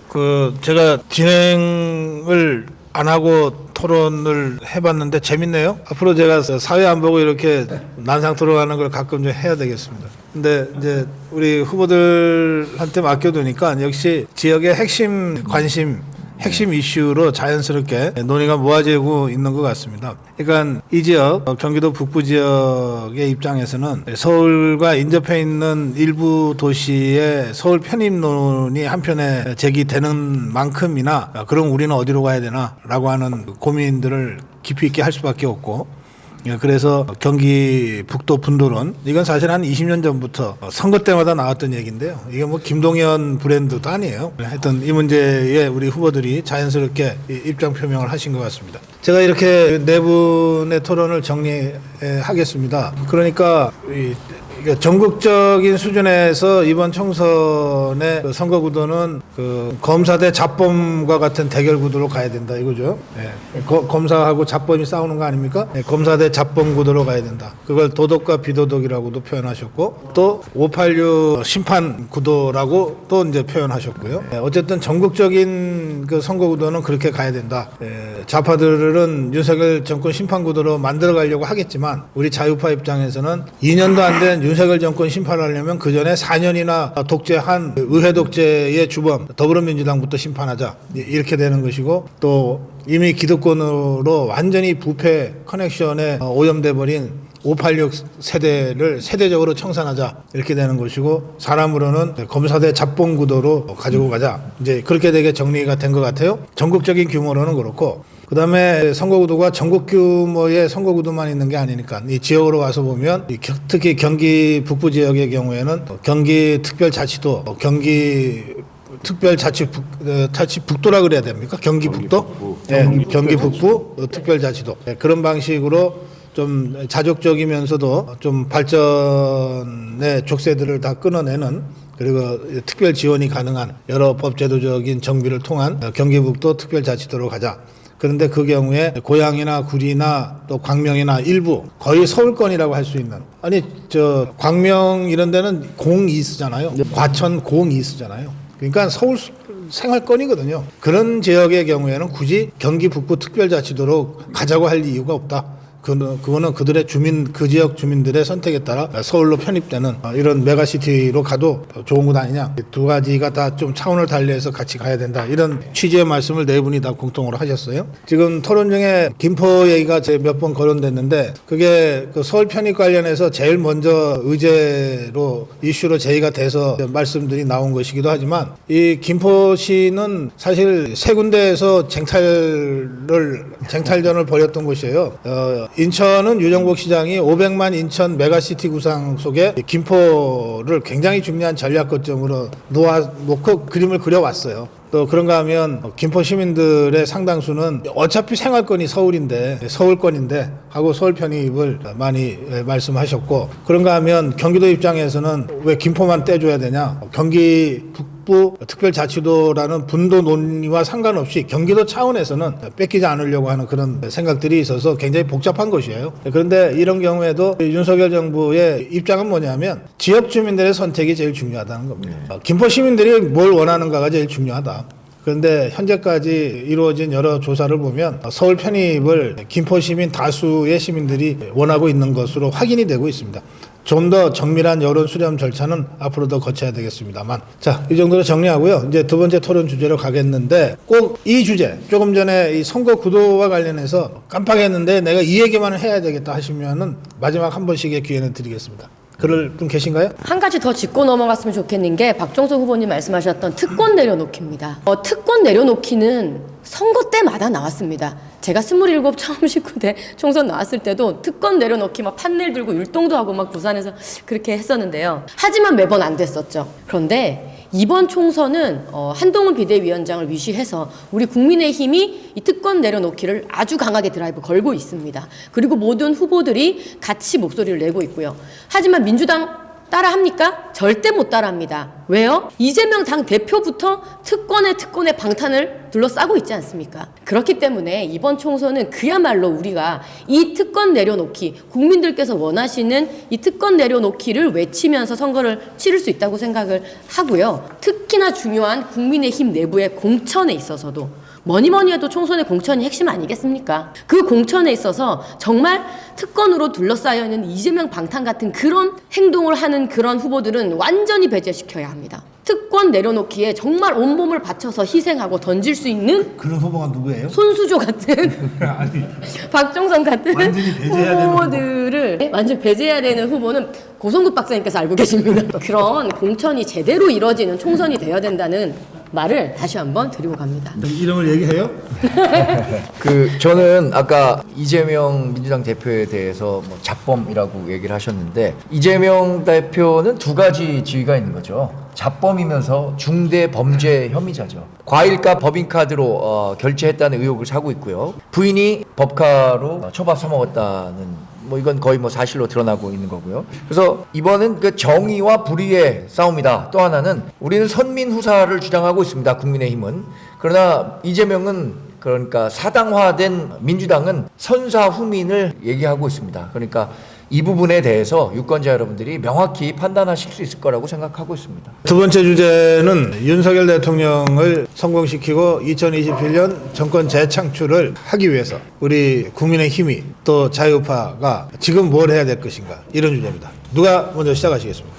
제가 진행을 안 하고 토론을 해봤는데 재밌네요. 앞으로 제가 사회 안 보고 이렇게 난상 토론하는 걸 가끔 좀 해야 되겠습니다. 근데 이제 우리 후보들한테 맡겨두니까 역시 지역의 핵심 관심, 핵심 이슈로 자연스럽게 논의가 모아지고 있는 것 같습니다. 그러니까 이 지역, 경기도 북부 지역의 입장에서는 서울과 인접해 있는 일부 도시의 서울 편입론이 한편에 제기되는 만큼이나 그럼 우리는 어디로 가야 되나라고 하는 고민들을 깊이 있게 할 수밖에 없고, 그래서 경기 북도 분도론, 이건 사실 한 20년 전부터 선거 때마다 나왔던 얘기인데요. 이게 김동연 브랜드도 아니에요. 하여튼 이 문제에 우리 후보들이 자연스럽게 입장 표명을 하신 것 같습니다. 제가 이렇게 네 분의 토론을 정리하겠습니다. 그러니까 전국적인 수준에서 이번 총선의 선거 구도는 검사 대 잡범과 같은 대결 구도로 가야 된다 이거죠. 네. 검사하고 잡범이 싸우는 거 아닙니까? 네. 검사 대 잡범 구도로 가야 된다. 그걸 도덕과 비도덕이라고도 표현하셨고, 또 586 심판 구도라고 또 이제 표현하셨고요. 네. 어쨌든 전국적인 그 선거 구도는 그렇게 가야 된다. 네. 좌파들은 윤석열 정권 심판 구도로 만들어 가려고 하겠지만, 우리 자유파 입장에서는 2년도 안 된 윤석열 정권 심판하려면 그 전에 4년이나 독재한 의회 독재의 주범 더불어민주당부터 심판하자, 이렇게 되는 것이고, 또 이미 기득권으로 완전히 부패 커넥션에 오염돼 버린 586 세대를 세대적으로 청산하자, 이렇게 되는 것이고, 사람으로는 검사 대 잡범 구도로 가지고 가자, 이제 그렇게 되게 정리가 된 것 같아요. 전국적인 규모로는 그렇고, 그 다음에 선거구도가 전국 규모의 선거구도만 있는 게 아니니까 이 지역으로 와서 보면, 특히 경기 북부 지역의 경우에는 경기 특별자치도, 경기 특별자치 북도라 그래야 됩니까? 경기 북도? 네, 경기 북부 특별자치도. 네, 그런 방식으로 좀 자족적이면서도 좀 발전의 족쇄들을 다 끊어내는, 그리고 특별 지원이 가능한 여러 법제도적인 정비를 통한 경기북도 특별자치도로 가자. 그런데 그 경우에 고양이나 구리나 또 광명이나 일부, 거의 서울권이라고 할 수 있는, 아니 광명 이런 데는 공이 쓰잖아요. 과천 공이 쓰잖아요. 그러니까 서울 생활권이거든요. 그런 지역의 경우에는 굳이 경기 북부 특별자치도로 가자고 할 이유가 없다. 그거는 그들의 그 지역 주민들의 선택에 따라 서울로 편입되는 이런 메가시티로 가도 좋은 것 아니냐. 두 가지가 다 좀 차원을 달리해서 같이 가야 된다. 이런 취지의 말씀을 네 분이 다 공통으로 하셨어요. 지금 토론 중에 김포 얘기가 몇 번 거론됐는데, 그게 그 서울 편입 관련해서 제일 먼저 의제로 이슈로 제의가 돼서 말씀들이 나온 것이기도 하지만, 이 김포시는 사실 세 군데에서 쟁탈전을 벌였던 곳이에요. 인천은 유정복 시장이 500만 인천 메가시티 구상 속에 김포를 굉장히 중요한 전략 거점으로 놓고 그림을 그려왔어요. 또 그런가 하면 김포 시민들의 상당수는 어차피 생활권이 서울권인데 하고 서울 편입을 많이 말씀하셨고, 그런가 하면 경기도 입장에서는 왜 김포만 떼줘야 되냐, 경기 북부 특별자치도라는 분도 논의와 상관없이 경기도 차원에서는 뺏기지 않으려고 하는 그런 생각들이 있어서 굉장히 복잡한 것이에요. 그런데 이런 경우에도 윤석열 정부의 입장은 뭐냐면 지역 주민들의 선택이 제일 중요하다는 겁니다. 김포 시민들이 뭘 원하는가가 제일 중요하다. 그런데 현재까지 이루어진 여러 조사를 보면 서울 편입을 김포 시민 다수의 시민들이 원하고 있는 것으로 확인이 되고 있습니다. 좀 더 정밀한 여론 수렴 절차는 앞으로 더 거쳐야 되겠습니다만, 자, 이 정도로 정리하고요. 이제 두 번째 토론 주제로 가겠는데, 꼭 이 주제, 조금 전에 이 선거 구도와 관련해서 깜빡했는데 내가 이 얘기만 해야 되겠다 하시면은 마지막 한 번씩의 기회는 드리겠습니다. 그럴 분 계신가요? 한 가지 더 짚고 넘어갔으면 좋겠는 게 박종석 후보님 말씀하셨던 특권 내려놓기입니다. 특권 내려놓기는 선거 때마다 나왔습니다. 제가 27 처음 19대 총선 나왔을 때도 특권 내려놓기 막 판넬 들고 율동도 하고 막 부산에서 그렇게 했었는데요. 하지만 매번 안 됐었죠. 그런데 이번 총선은 한동훈 비대위원장을 위시해서 우리 국민의힘이 이 특권 내려놓기를 아주 강하게 드라이브 걸고 있습니다. 그리고 모든 후보들이 같이 목소리를 내고 있고요. 하지만 민주당 따라합니까? 절대 못 따라합니다. 왜요? 이재명 당 대표부터 특권의 방탄을 둘러싸고 있지 않습니까? 그렇기 때문에 이번 총선은 그야말로 우리가 이 특권 내려놓기, 국민들께서 원하시는 이 특권 내려놓기를 외치면서 선거를 치를 수 있다고 생각을 하고요. 특히나 중요한 국민의힘 내부의 공천에 있어서도 뭐니 해도 총선의 공천이 핵심 아니겠습니까? 그 공천에 있어서 정말 특권으로 둘러싸여 있는 이재명 방탄 같은 그런 행동을 하는 그런 후보들은 완전히 배제시켜야 합니다. 특권 내려놓기에 정말 온몸을 바쳐서 희생하고 던질 수 있는 그런 후보가 누구예요? 손수조 같은 아니, 박종성 같은 완전히 배제해야 되는 후보들을 완전 배제해야 되는 후보는 고성국 박사님께서 알고 계십니다. 그런 공천이 제대로 이뤄지는 총선이 되어야 된다는 말을 다시 한번 드리고 갑니다. 이름을 얘기해요? 저는 아까 이재명 민주당 대표에 대해서 뭐 잡범이라고 얘기를 하셨는데, 이재명 대표는 두 가지 지위가 있는 거죠. 잡범이면서 중대 범죄 혐의자죠. 과일값 법인카드로 결제했다는 의혹을 사고 있고요. 부인이 법카로 초밥 사 먹었다는, 뭐 이건 거의 뭐 사실로 드러나고 있는 거고요. 그래서 이번은 그 정의와 불의의 싸움이다. 또 하나는 우리는 선민 후사를 주장하고 있습니다. 국민의힘은. 그러나 이재명은, 그러니까 사당화된 민주당은 선사 후민을 얘기하고 있습니다. 그러니까 이 부분에 대해서 유권자 여러분들이 명확히 판단하실 수 있을 거라고 생각하고 있습니다. 두 번째 주제는 윤석열 대통령을 성공시키고 2027년 정권 재창출을 하기 위해서 우리 국민의힘이 또 자유파가 지금 뭘 해야 될 것인가, 이런 주제입니다. 누가 먼저 시작하시겠습니까?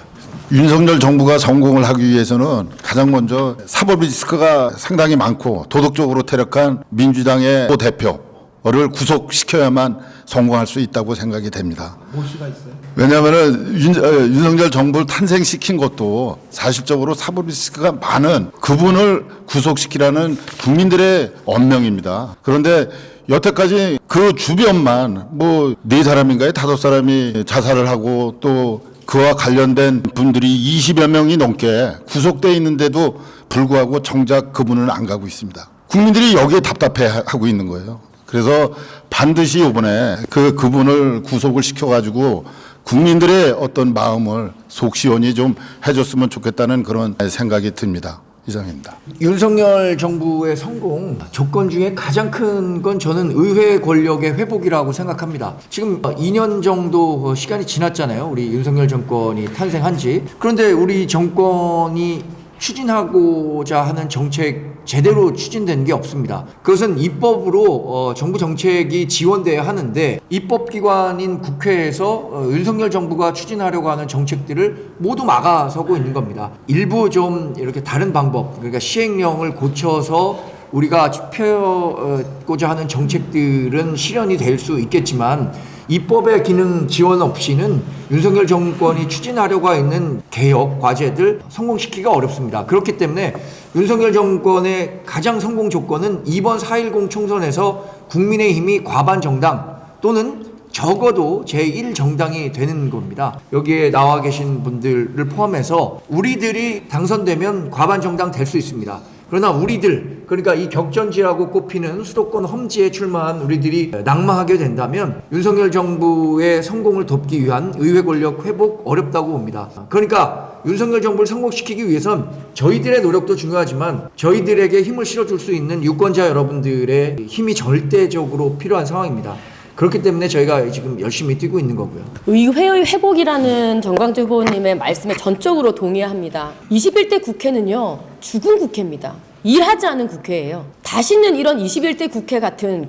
윤석열 정부가 성공을 하기 위해서는 가장 먼저 사법 리스크가 상당히 많고 도덕적으로 퇴력한 민주당의 대표를 구속시켜야만 성공할 수 있다고 생각이 됩니다. 모시가 있어요? 왜냐하면 윤석열 정부를 탄생시킨 것도 사실적으로 사법 리스크가 많은 그분을 구속시키라는 국민들의 언명입니다. 그런데 여태까지 그 주변만 뭐 4사람인가요? 5사람이 자살을 하고 또 그와 관련된 분들이 20여 명이 넘게 구속돼 있는데도 불구하고 정작 그분은 안 가고 있습니다. 국민들이 여기에 답답해하고 있는 거예요. 그래서 반드시 이번에 그분을 구속을 시켜가지고 국민들의 어떤 마음을 속 시원히 좀 해줬으면 좋겠다는 그런 생각이 듭니다. 이상입니다. 윤석열 정부의 성공 조건 중에 가장 큰 건 저는 의회 권력의 회복이라고 생각합니다. 지금 2년 정도 시간이 지났잖아요. 우리 윤석열 정권이 탄생한 지. 그런데 우리 정권이 추진하고자 하는 정책 제대로 추진된 게 없습니다. 그것은 입법으로 정부 정책이 지원돼야 하는데 입법기관인 국회에서 윤석열 정부가 추진하려고 하는 정책들을 모두 막아서고 있는 겁니다. 일부 좀 이렇게 다른 방법, 그러니까 시행령을 고쳐서 우리가 펴고자 하는 정책들은 실현이 될 수 있겠지만 입법의 기능 지원 없이는 윤석열 정권이 추진하려고 있는 개혁 과제들 성공시키기가 어렵습니다. 그렇기 때문에 윤석열 정권의 가장 성공 조건은 이번 4.10 총선에서 국민의힘이 과반 정당 또는 적어도 제1정당이 되는 겁니다. 여기에 나와 계신 분들을 포함해서 우리들이 당선되면 과반 정당 될 수 있습니다. 그러나 우리들, 그러니까 이 격전지라고 꼽히는 수도권 험지에 출마한 우리들이 낙마하게 된다면 윤석열 정부의 성공을 돕기 위한 의회 권력 회복 어렵다고 봅니다. 그러니까 윤석열 정부를 성공시키기 위해선 저희들의 노력도 중요하지만 저희들에게 힘을 실어줄 수 있는 유권자 여러분들의 힘이 절대적으로 필요한 상황입니다. 그렇기 때문에 저희가 지금 열심히 뛰고 있는 거고요. 의회의 회복이라는 정광재 후보님의 말씀에 전적으로 동의합니다. 21대 국회는요, 죽은 국회입니다. 일하지 않은 국회예요. 다시는 이런 21대 국회 같은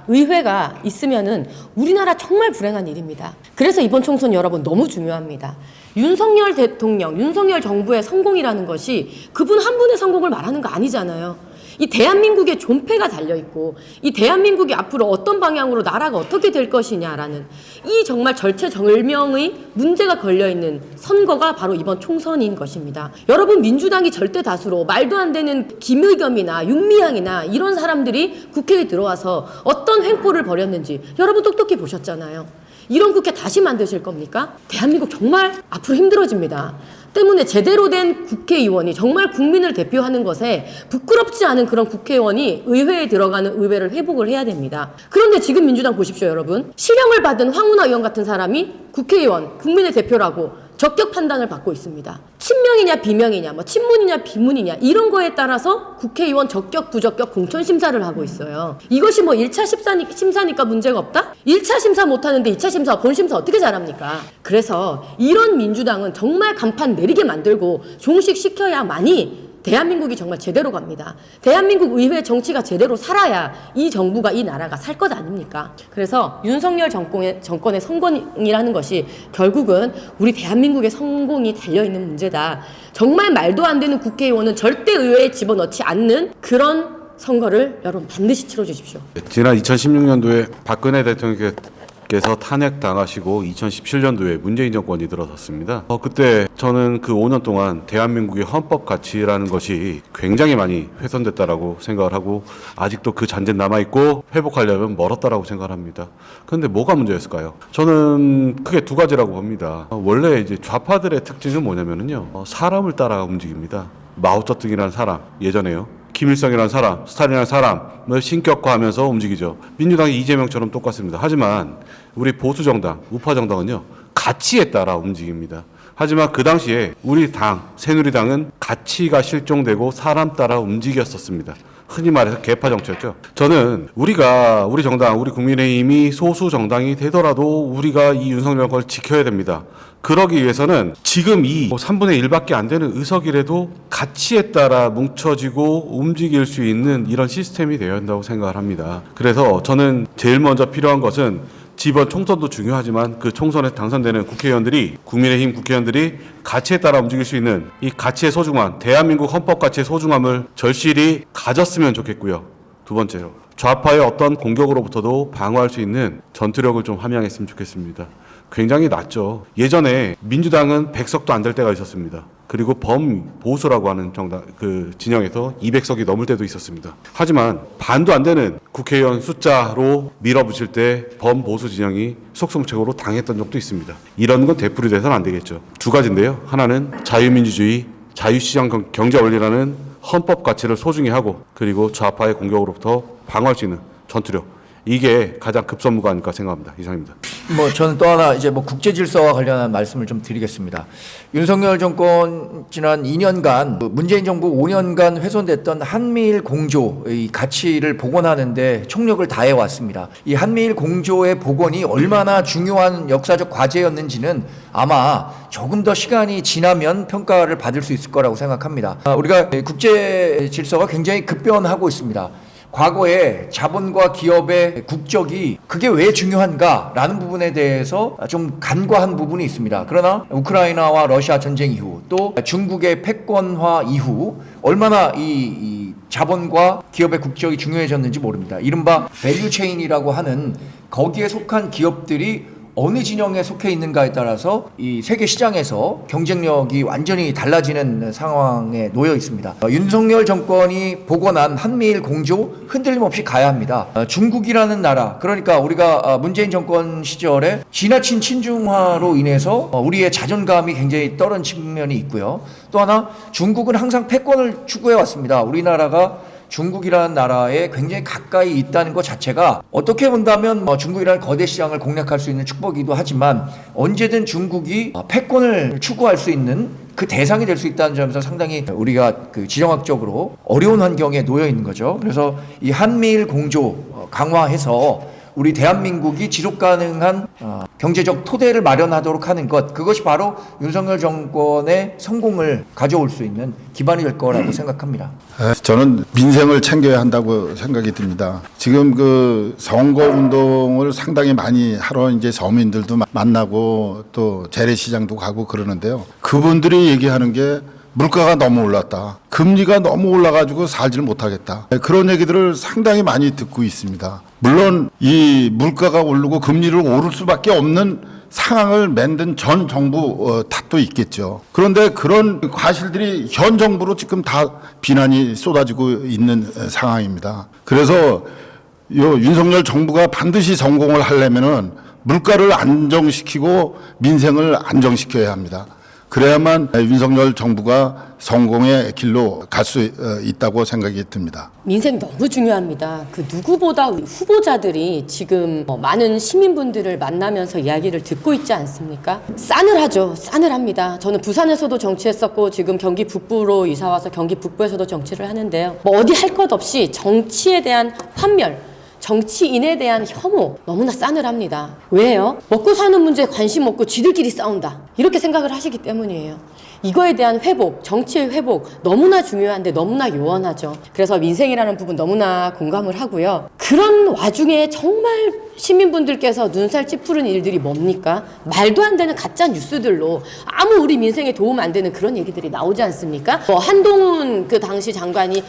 의회가 있으면은 우리나라 정말 불행한 일입니다. 그래서 이번 총선 여러분 너무 중요합니다. 윤석열 대통령, 윤석열 정부의 성공이라는 것이 그분 한 분의 성공을 말하는 거 아니잖아요. 이 대한민국의 존폐가 달려있고 이 대한민국이 앞으로 어떤 방향으로 나라가 어떻게 될 것이냐라는 이 정말 절체절명의 문제가 걸려있는 선거가 바로 이번 총선인 것입니다. 여러분, 민주당이 절대 다수로 말도 안 되는 김의겸이나 윤미향이나 이런 사람들이 국회에 들어와서 어떤 횡포를 벌였는지 여러분 똑똑히 보셨잖아요. 이런 국회 다시 만드실 겁니까? 대한민국 정말 앞으로 힘들어집니다. 때문에 제대로 된 국회의원이 정말 국민을 대표하는 것에 부끄럽지 않은 그런 국회의원이 의회에 들어가는 의회를 회복을 해야 됩니다. 그런데 지금 민주당 보십시오, 여러분. 실형을 받은 황운하 의원 같은 사람이 국회의원, 국민의 대표라고 적격 판단을 받고 있습니다. 친명이냐 비명이냐, 친문이냐 비문이냐 이런 거에 따라서 국회의원 적격 부적격 공천 심사를 하고 있어요. 이것이 1차 심사니까 문제가 없다? 1차 심사 못하는데 2차 심사, 본심사 어떻게 잘합니까? 그래서 이런 민주당은 정말 간판 내리게 만들고 종식시켜야만이 대한민국이 정말 제대로 갑니다. 대한민국 의회 정치가 제대로 살아야 이 정부가, 이 나라가 살 것 아닙니까? 그래서 윤석열 정권의 성공이라는 것이 결국은 우리 대한민국의 성공이 달려있는 문제다. 정말 말도 안 되는 국회의원은 절대 의회에 집어넣지 않는 그런 선거를 여러분 반드시 치러주십시오. 지난 2016년도에 박근혜 대통령께서 탄핵당하시고 2017년도에 문재인 정권이 들어섰습니다. 그때 저는 그 5년 동안 대한민국의 헌법 가치라는 것이 굉장히 많이 훼손됐다라고 생각을 하고 아직도 그 잔재는 남아있고 회복하려면 멀었다라고 생각을 합니다. 그런데 뭐가 문제였을까요? 저는 크게 두 가지라고 봅니다. 원래 이제 좌파들의 특징은 뭐냐면요. 사람을 따라 움직입니다. 마오쩌둥이라는 사람, 예전에요. 김일성이라는 사람, 스탈린이라는 사람을 신격화하면서 움직이죠. 민주당이 이재명처럼 똑같습니다. 하지만 우리 보수정당, 우파정당은요, 가치에 따라 움직입니다. 하지만 그 당시에 우리 당, 새누리당은 가치가 실종되고 사람 따라 움직였었습니다. 흔히 말해서 개파 정치였죠. 저는 우리 정당, 우리 국민의힘이 소수 정당이 되더라도 우리가 이 윤석열 정권을 지켜야 됩니다. 그러기 위해서는 지금 이 3분의 1밖에 안 되는 의석이라도 가치에 따라 뭉쳐지고 움직일 수 있는 이런 시스템이 되어야 한다고 생각을 합니다. 그래서 저는 제일 먼저 필요한 것은 이번 총선도 중요하지만 그 총선에 당선되는 국민의힘 국회의원들이 가치에 따라 움직일 수 있는 이 가치의 소중함, 대한민국 헌법 가치의 소중함을 절실히 가졌으면 좋겠고요. 두 번째로, 좌파의 어떤 공격으로부터도 방어할 수 있는 전투력을 좀 함양했으면 좋겠습니다. 굉장히 낮죠. 예전에 민주당은 100석도 안 될 때가 있었습니다. 그리고 범보수라고 하는 진영에서 200석이 넘을 때도 있었습니다. 하지만 반도 안 되는 국회의원 숫자로 밀어붙일 때 범보수 진영이 속성책으로 당했던 적도 있습니다. 이런 건 되풀이돼서는 안 되겠죠. 두 가지인데요. 하나는 자유민주주의, 자유시장 경제 원리라는 헌법 가치를 소중히 하고, 그리고 좌파의 공격으로부터 방어할 수 있는 전투력. 이게 가장 급선무가 아닐까 생각합니다. 이상입니다. 저는 또 하나 국제 질서와 관련한 말씀을 좀 드리겠습니다. 윤석열 정권 지난 2년간 문재인 정부 5년간 훼손됐던 한미일 공조의 가치를 복원하는데 총력을 다해 왔습니다. 이 한미일 공조의 복원이 얼마나 중요한 역사적 과제였는지는 아마 조금 더 시간이 지나면 평가를 받을 수 있을 거라고 생각합니다. 우리가 국제 질서가 굉장히 급변하고 있습니다. 과거에 자본과 기업의 국적이 그게 왜 중요한가라는 부분에 대해서 좀 간과한 부분이 있습니다. 그러나 우크라이나와 러시아 전쟁 이후, 또 중국의 패권화 이후 얼마나 이 자본과 기업의 국적이 중요해졌는지 모릅니다. 이른바 밸류체인이라고 하는 거기에 속한 기업들이 어느 진영에 속해 있는가에 따라서 이 세계 시장에서 경쟁력이 완전히 달라지는 상황에 놓여 있습니다. 윤석열 정권이 복원한 한미일 공조 흔들림 없이 가야 합니다. 중국이라는 나라, 그러니까 우리가 문재인 정권 시절에 지나친 친중화로 인해서 우리의 자존감이 굉장히 떨어진 측면이 있고요. 또 하나, 중국은 항상 패권을 추구해 왔습니다. 우리나라가 중국이라는 나라에 굉장히 가까이 있다는 것 자체가 어떻게 본다면 중국이라는 거대 시장을 공략할 수 있는 축복이기도 하지만, 언제든 중국이 패권을 추구할 수 있는 그 대상이 될 수 있다는 점에서 상당히 우리가 그 지정학적으로 어려운 환경에 놓여 있는 거죠. 그래서 이 한미일 공조 강화해서 우리 대한민국이 지속 가능한 경제적 토대를 마련하도록 하는 것, 그것이 바로 윤석열 정권의 성공을 가져올 수 있는 기반이 될 거라고 생각합니다. 저는 민생을 챙겨야 한다고 생각이 듭니다. 지금 그 선거 운동을 상당히 많이 하러 이제 서민들도 만나고 또 재래시장도 가고 그러는데요. 그분들이 얘기하는 게 물가가 너무 올랐다, 금리가 너무 올라가지고 살지를 못하겠다, 그런 얘기들을 상당히 많이 듣고 있습니다. 물론 이 물가가 오르고 금리를 오를 수밖에 없는 상황을 만든 전 정부 탓도 있겠죠. 그런데 그런 과실들이 현 정부로 지금 다 비난이 쏟아지고 있는 상황입니다. 그래서 윤석열 정부가 반드시 성공을 하려면은 물가를 안정시키고 민생을 안정시켜야 합니다. 그래야만 윤석열 정부가 성공의 길로 갈 수 있다고 생각이 듭니다. 민생 너무 중요합니다. 그 누구보다 후보자들이 지금 많은 시민분들을 만나면서 이야기를 듣고 있지 않습니까? 싸늘하죠. 싸늘합니다. 저는 부산에서도 정치했었고 지금 경기 북부로 이사 와서 경기 북부에서도 정치를 하는데요. 어디 할 것 없이 정치에 대한 환멸, 정치인에 대한 혐오 너무나 싸늘합니다. 왜요? 먹고 사는 문제에 관심 없고 지들끼리 싸운다, 이렇게 생각을 하시기 때문이에요. 이거에 대한 회복, 정치의 회복 너무나 중요한데 너무나 요원하죠. 그래서 민생이라는 부분 너무나 공감을 하고요. 그런 와중에 정말 시민분들께서 눈살 찌푸른 일들이 뭡니까? 말도 안 되는 가짜 뉴스들로 아무 우리 민생에 도움 안 되는 그런 얘기들이 나오지 않습니까? 한동훈 그 당시 장관이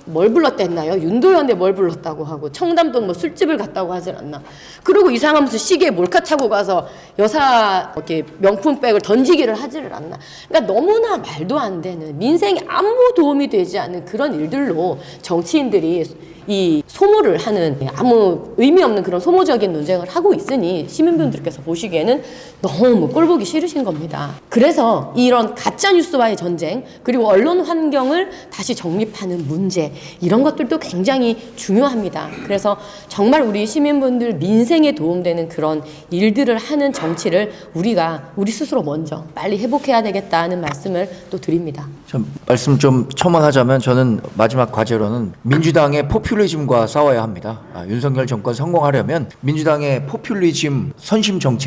뭘 불렀다 했나요? 윤도현에 뭘 불렀다고 하고 청담동 뭐 술집을 갔다고 하질 않나. 그리고 이상한 무슨 시계에 몰카 차고 가서 여사 이렇게 명품백을 던지기를 하지를 않나. 그러니까 너무나 말도 안 되는, 민생에 아무 도움이 되지 않는 그런 일들로 정치인들이 이 소모를 하는, 아무 의미 없는 그런 소모적인 논쟁을 하고 있으니 시민분들께서 보시기에는 너무 꼴보기 싫으신 겁니다. 그래서 이런 가짜뉴스와의 전쟁, 그리고 언론 환경을 다시 정립하는 문제, 이런 것들도 굉장히 중요합니다. 그래서 정말 우리 시민분들 민생에 도움되는 그런 일들을 하는 정치를 우리 스스로 먼저 빨리 회복해야 되겠다는 말씀을 또 드립니다. 좀 말씀 좀 첨언하자면, 저는 마지막 과제로는 민주당의 포퓰리즘과 싸워야 합니다. 윤석열 정권 성공하려면 민주당의 포퓰리즘, 선심성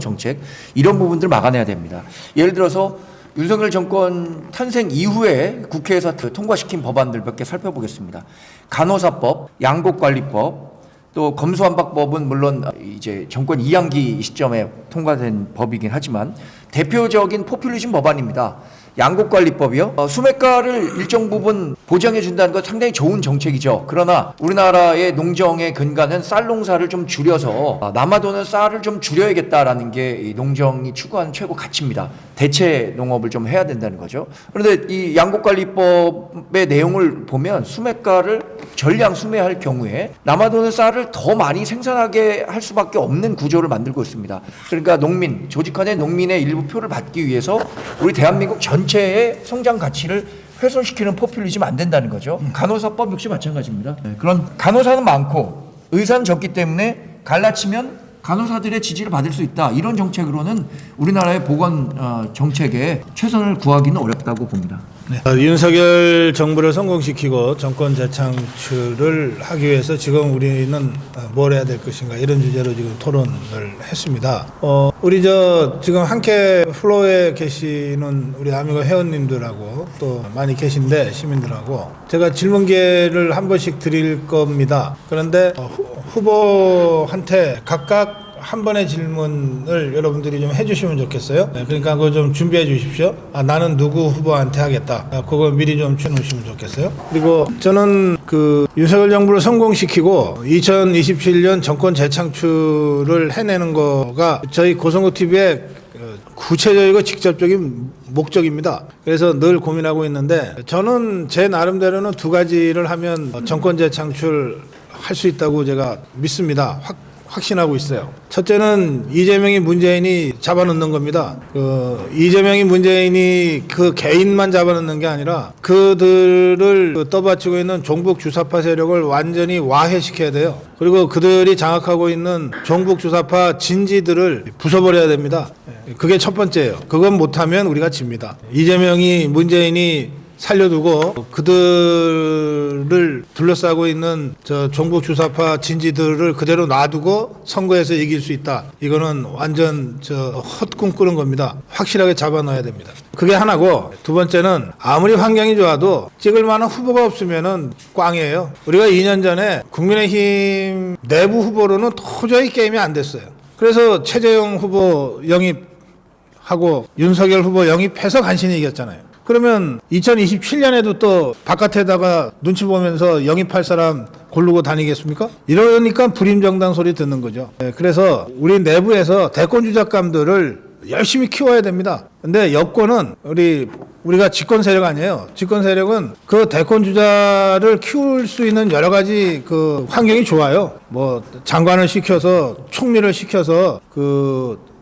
정책, 이런 부분들 막아내야 됩니다. 예를 들어서 윤석열 정권 탄생 이후에 국회에서 통과시킨 법안들 몇 개 살펴보겠습니다. 간호사법, 양곡관리법, 또 검수완박법은 물론 이제 정권 2학기 시점에 통과된 법이긴 하지만 대표적인 포퓰리즘 법안입니다. 양곡관리법이요. 수매가를 일정 부분 보장해 준다는 건 상당히 좋은 정책이죠. 그러나 우리나라의 농정의 근간은 쌀 농사를 좀 줄여서 남아도는 쌀을 좀 줄여야겠다라는 게 이 농정이 추구하는 최고 가치입니다. 대체 농업을 좀 해야 된다는 거죠. 그런데 이 양곡관리법의 내용을 보면 수매가를 전량 수매할 경우에 남아도는 쌀을 더 많이 생산하게 할 수밖에 없는 구조를 만들고 있습니다. 그러니까 조직화된 농민의 일부 표를 받기 위해서 우리 대한민국 전체의 성장 가치를 훼손시키는 포퓰리즘 안 된다는 거죠. 간호사법 역시 마찬가지입니다. 그런 간호사는 많고 의사는 적기 때문에 갈라치면 간호사들의 지지를 받을 수 있다, 이런 정책으로는 우리나라의 보건 정책에 최선을 구하기는 어렵다고 봅니다. 네. 윤석열 정부를 성공시키고 정권 재창출을 하기 위해서 지금 우리는 뭘 해야 될 것인가, 이런 주제로 지금 토론을 했습니다. 우리 지금 함께 플로어에 계시는 우리 아미고 회원님들하고 또 많이 계신데 시민들하고 제가 질문 기회를 한 번씩 드릴 겁니다. 그런데 후보한테 각각 한 번의 질문을 여러분들이 좀 해주시면 좋겠어요. 그러니까 그거 좀 준비해 주십시오. 나는 누구 후보한테 하겠다. 그거 미리 좀 쳐놓으시면 좋겠어요. 그리고 저는 그 윤석열 정부를 성공시키고 2027년 정권 재창출을 해내는 거가 저희 고성국 TV의 구체적이고 직접적인 목적입니다. 그래서 늘 고민하고 있는데 저는 제 나름대로는 두 가지를 하면 정권 재창출 할 수 있다고 제가 믿습니다. 확신하고 있어요. 첫째는 이재명이 문재인이 잡아놓는 겁니다. 이재명이 문재인이 그 개인만 잡아놓는 게 아니라 그들을 떠받치고 있는 종북 주사파 세력을 완전히 와해시켜야 돼요. 그리고 그들이 장악하고 있는 종북 주사파 진지들을 부숴버려야 됩니다. 그게 첫 번째예요. 그건 못하면 우리가 집니다. 이재명이 문재인이 살려두고 그들을 둘러싸고 있는 저 종북 주사파 진지들을 그대로 놔두고 선거에서 이길 수 있다. 이거는 완전 헛꿈 꾸는 겁니다. 확실하게 잡아놔야 됩니다. 그게 하나고, 두 번째는 아무리 환경이 좋아도 찍을 만한 후보가 없으면은 꽝이에요. 우리가 2년 전에 국민의힘 내부 후보로는 도저히 게임이 안 됐어요. 그래서 최재형 후보 영입하고 윤석열 후보 영입해서 간신히 이겼잖아요. 그러면 2027년에도 또 바깥에다가 눈치 보면서 영입할 사람 고르고 다니겠습니까? 이러니까 불임정당 소리 듣는 거죠. 그래서 우리 내부에서 대권 주작감들을 열심히 키워야 됩니다. 근데 여권은 우리가 집권 세력 아니에요. 집권 세력은 그 대권 주자를 키울 수 있는 여러 가지 그 환경이 좋아요. 뭐 장관을 시켜서 총리를 시켜서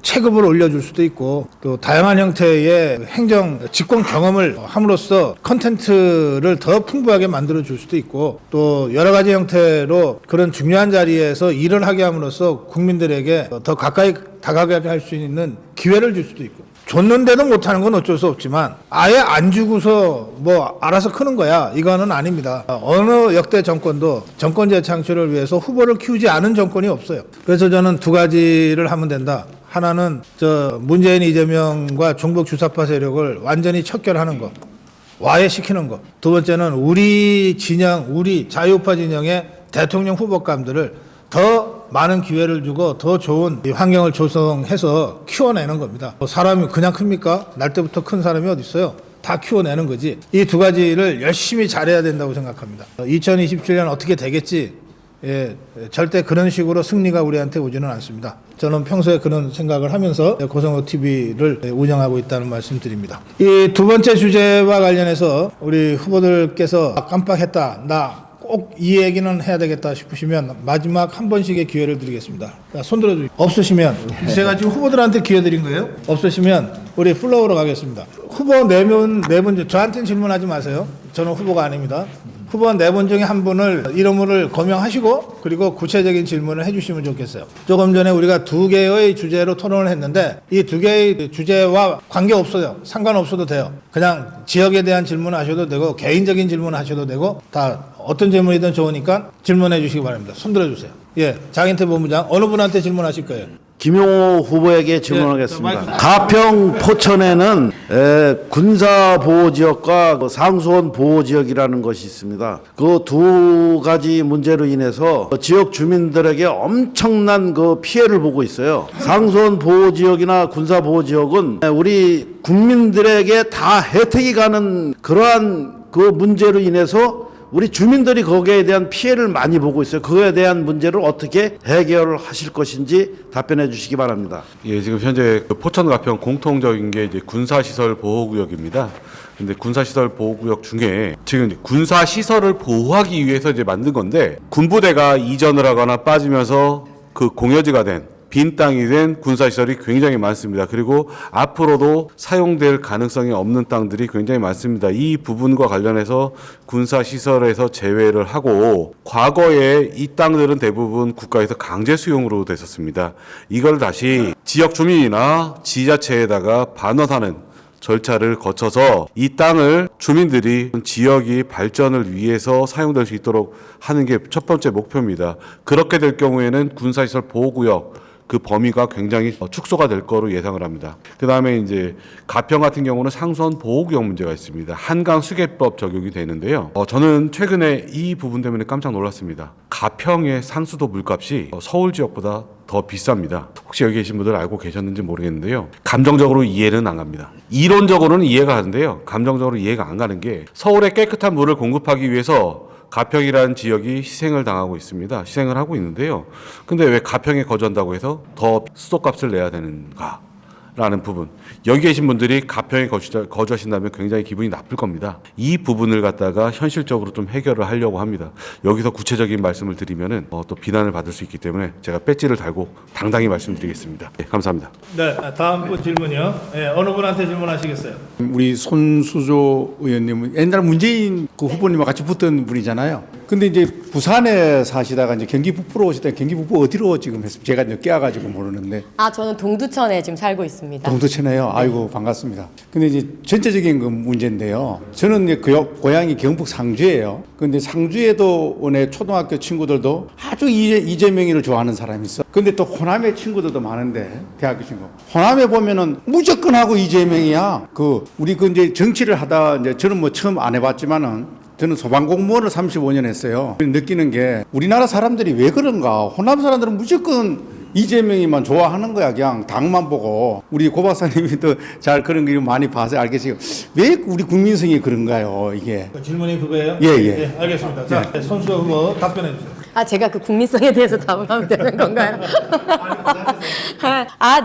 체급을 올려줄 수도 있고, 또 다양한 형태의 행정 집권 경험을 함으로써 컨텐츠를 더 풍부하게 만들어 줄 수도 있고, 또 여러 가지 형태로 그런 중요한 자리에서 일을 하게 함으로써 국민들에게 더 가까이 다가가게 할 수 있는 기회를 줄 수도 있고, 줬는데도 못하는 건 어쩔 수 없지만 아예 안 주고서 뭐 알아서 크는 거야, 이거는 아닙니다. 어느 역대 정권도 정권 재창출을 위해서 후보를 키우지 않은 정권이 없어요. 그래서 저는 두 가지를 하면 된다. 하나는 문재인 이재명과 종북 주사파 세력을 완전히 척결하는 것, 와해시키는 것. 두 번째는 우리 자유우파 진영의 대통령 후보감들을 더 많은 기회를 주고 더 좋은 환경을 조성해서 키워내는 겁니다. 사람이 그냥 큽니까? 날 때부터 큰 사람이 어디 있어요? 다 키워내는 거지. 이 두 가지를 열심히 잘해야 된다고 생각합니다. 2027년 어떻게 되겠지? 절대 그런 식으로 승리가 우리한테 오지는 않습니다. 저는 평소에 그런 생각을 하면서 고성국 TV를 운영하고 있다는 말씀드립니다. 이 두 번째 주제와 관련해서 우리 후보들께서 깜빡했다, 나 꼭 이 얘기는 해야 되겠다 싶으시면 마지막 한 번씩의 기회를 드리겠습니다. 손 들어주세요. 없으시면, 제가 지금 후보들한테 기회 드린 거예요. 없으시면 우리 플로우로 가겠습니다. 후보 네 분 저한테는 질문하지 마세요. 저는 후보가 아닙니다. 후보 네 분 중에 한 분을 이름을 거명하시고 그리고 구체적인 질문을 해주시면 좋겠어요. 조금 전에 우리가 두 개의 주제로 토론을 했는데 이 두 개의 주제와 관계없어요. 상관없어도 돼요. 그냥 지역에 대한 질문 하셔도 되고 개인적인 질문 하셔도 되고 다 어떤 질문이든 좋으니까 질문해 주시기 바랍니다. 손 들어주세요. 장인태 본부장 어느 분한테 질문하실 거예요? 김용호 후보에게 질문하겠습니다. 가평 포천에는 군사보호지역과 상수원 보호지역이라는 것이 있습니다. 그 두 가지 문제로 인해서 지역 주민들에게 엄청난 그 피해를 보고 있어요. 상수원 보호지역이나 군사보호지역은 우리 국민들에게 다 혜택이 가는 그러한 그 문제로 인해서 우리 주민들이 거기에 대한 피해를 많이 보고 있어요. 그거에 대한 문제를 어떻게 해결을 하실 것인지 답변해 주시기 바랍니다. 지금 현재 포천 가평 공통적인 게 이제 군사시설 보호구역입니다. 근데 군사시설 보호구역 중에 지금 군사시설을 보호하기 위해서 이제 만든 건데, 군부대가 이전을 하거나 빠지면서 그 공여지가 된 빈 땅이 된 군사시설이 굉장히 많습니다. 그리고 앞으로도 사용될 가능성이 없는 땅들이 굉장히 많습니다. 이 부분과 관련해서 군사시설에서 제외를 하고, 과거에 이 땅들은 대부분 국가에서 강제 수용으로 됐었습니다. 이걸 다시 지역 주민이나 지자체에다가 반환하는 절차를 거쳐서 이 땅을 주민들이 지역이 발전을 위해서 사용될 수 있도록 하는 게 첫 번째 목표입니다. 그렇게 될 경우에는 군사시설 보호구역, 그 범위가 굉장히 축소가 될 거로 예상을 합니다. 그 다음에 이제 가평 같은 경우는 상수원 보호구역 문제가 있습니다. 한강 수계법 적용이 되는데요. 저는 최근에 이 부분 때문에 깜짝 놀랐습니다. 가평의 상수도 물값이 서울 지역보다 더 비쌉니다. 혹시 여기 계신 분들 알고 계셨는지 모르겠는데요. 감정적으로 이해는 안 갑니다. 이론적으로는 이해가 가는데요. 감정적으로 이해가 안 가는 게 서울에 깨끗한 물을 공급하기 위해서 가평이라는 지역이 희생을 당하고 있습니다. 희생을 하고 있는데요. 근데 왜 가평에 거주한다고 해서 더 수도값을 내야 되는가? 라는 부분. 여기 계신 분들이 가평에 거주하신다면 굉장히 기분이 나쁠 겁니다. 이 부분을 갖다가 현실적으로 좀 해결을 하려고 합니다. 여기서 구체적인 말씀을 드리면은 또 비난을 받을 수 있기 때문에 제가 배지를 달고 당당히 말씀드리겠습니다. 네, 감사합니다. 네, 다음 분 질문이요. 네, 어느 분한테 질문하시겠어요? 우리 손수조 의원님은 옛날 문재인 그 후보님과 같이 붙던 분이잖아요. 근데 이제 부산에 사시다가 이제 경기 북부로 오시다 경기 북부 어디로 지금 했습니까? 제가 늦게 와가지고 모르는데. 저는 동두천에 지금 살고 있습니다. 동두천에요. 아이고 반갑습니다. 근데 이제 전체적인 그 문제인데요. 저는 이제 고향이 경북 상주예요. 근데 상주에도 오늘 초등학교 친구들도 아주 이재명이를 좋아하는 사람이 있어. 근데 또 호남의 친구들도 많은데 대학교 친구. 호남에 보면은 무조건 하고 이재명이야. 우리 이제 정치를 하다 이제 저는 뭐 처음 안 해봤지만은. 저는 소방공무원을 35년 했어요. 느끼는 게 우리나라 사람들이 왜 그런가. 호남 사람들은 무조건 이재명이만 좋아하는 거야. 그냥 당만 보고. 우리 고 박사님이 더 잘 그런 거 많이 봐서 알겠어요. 왜 우리 국민성이 그런가요, 이게? 질문이 그거예요? 예, 예. 네, 알겠습니다. 자, 손수 후보 답변해 주세요. 제가 그 국민성에 대해서 답을 하면 되는 건가요?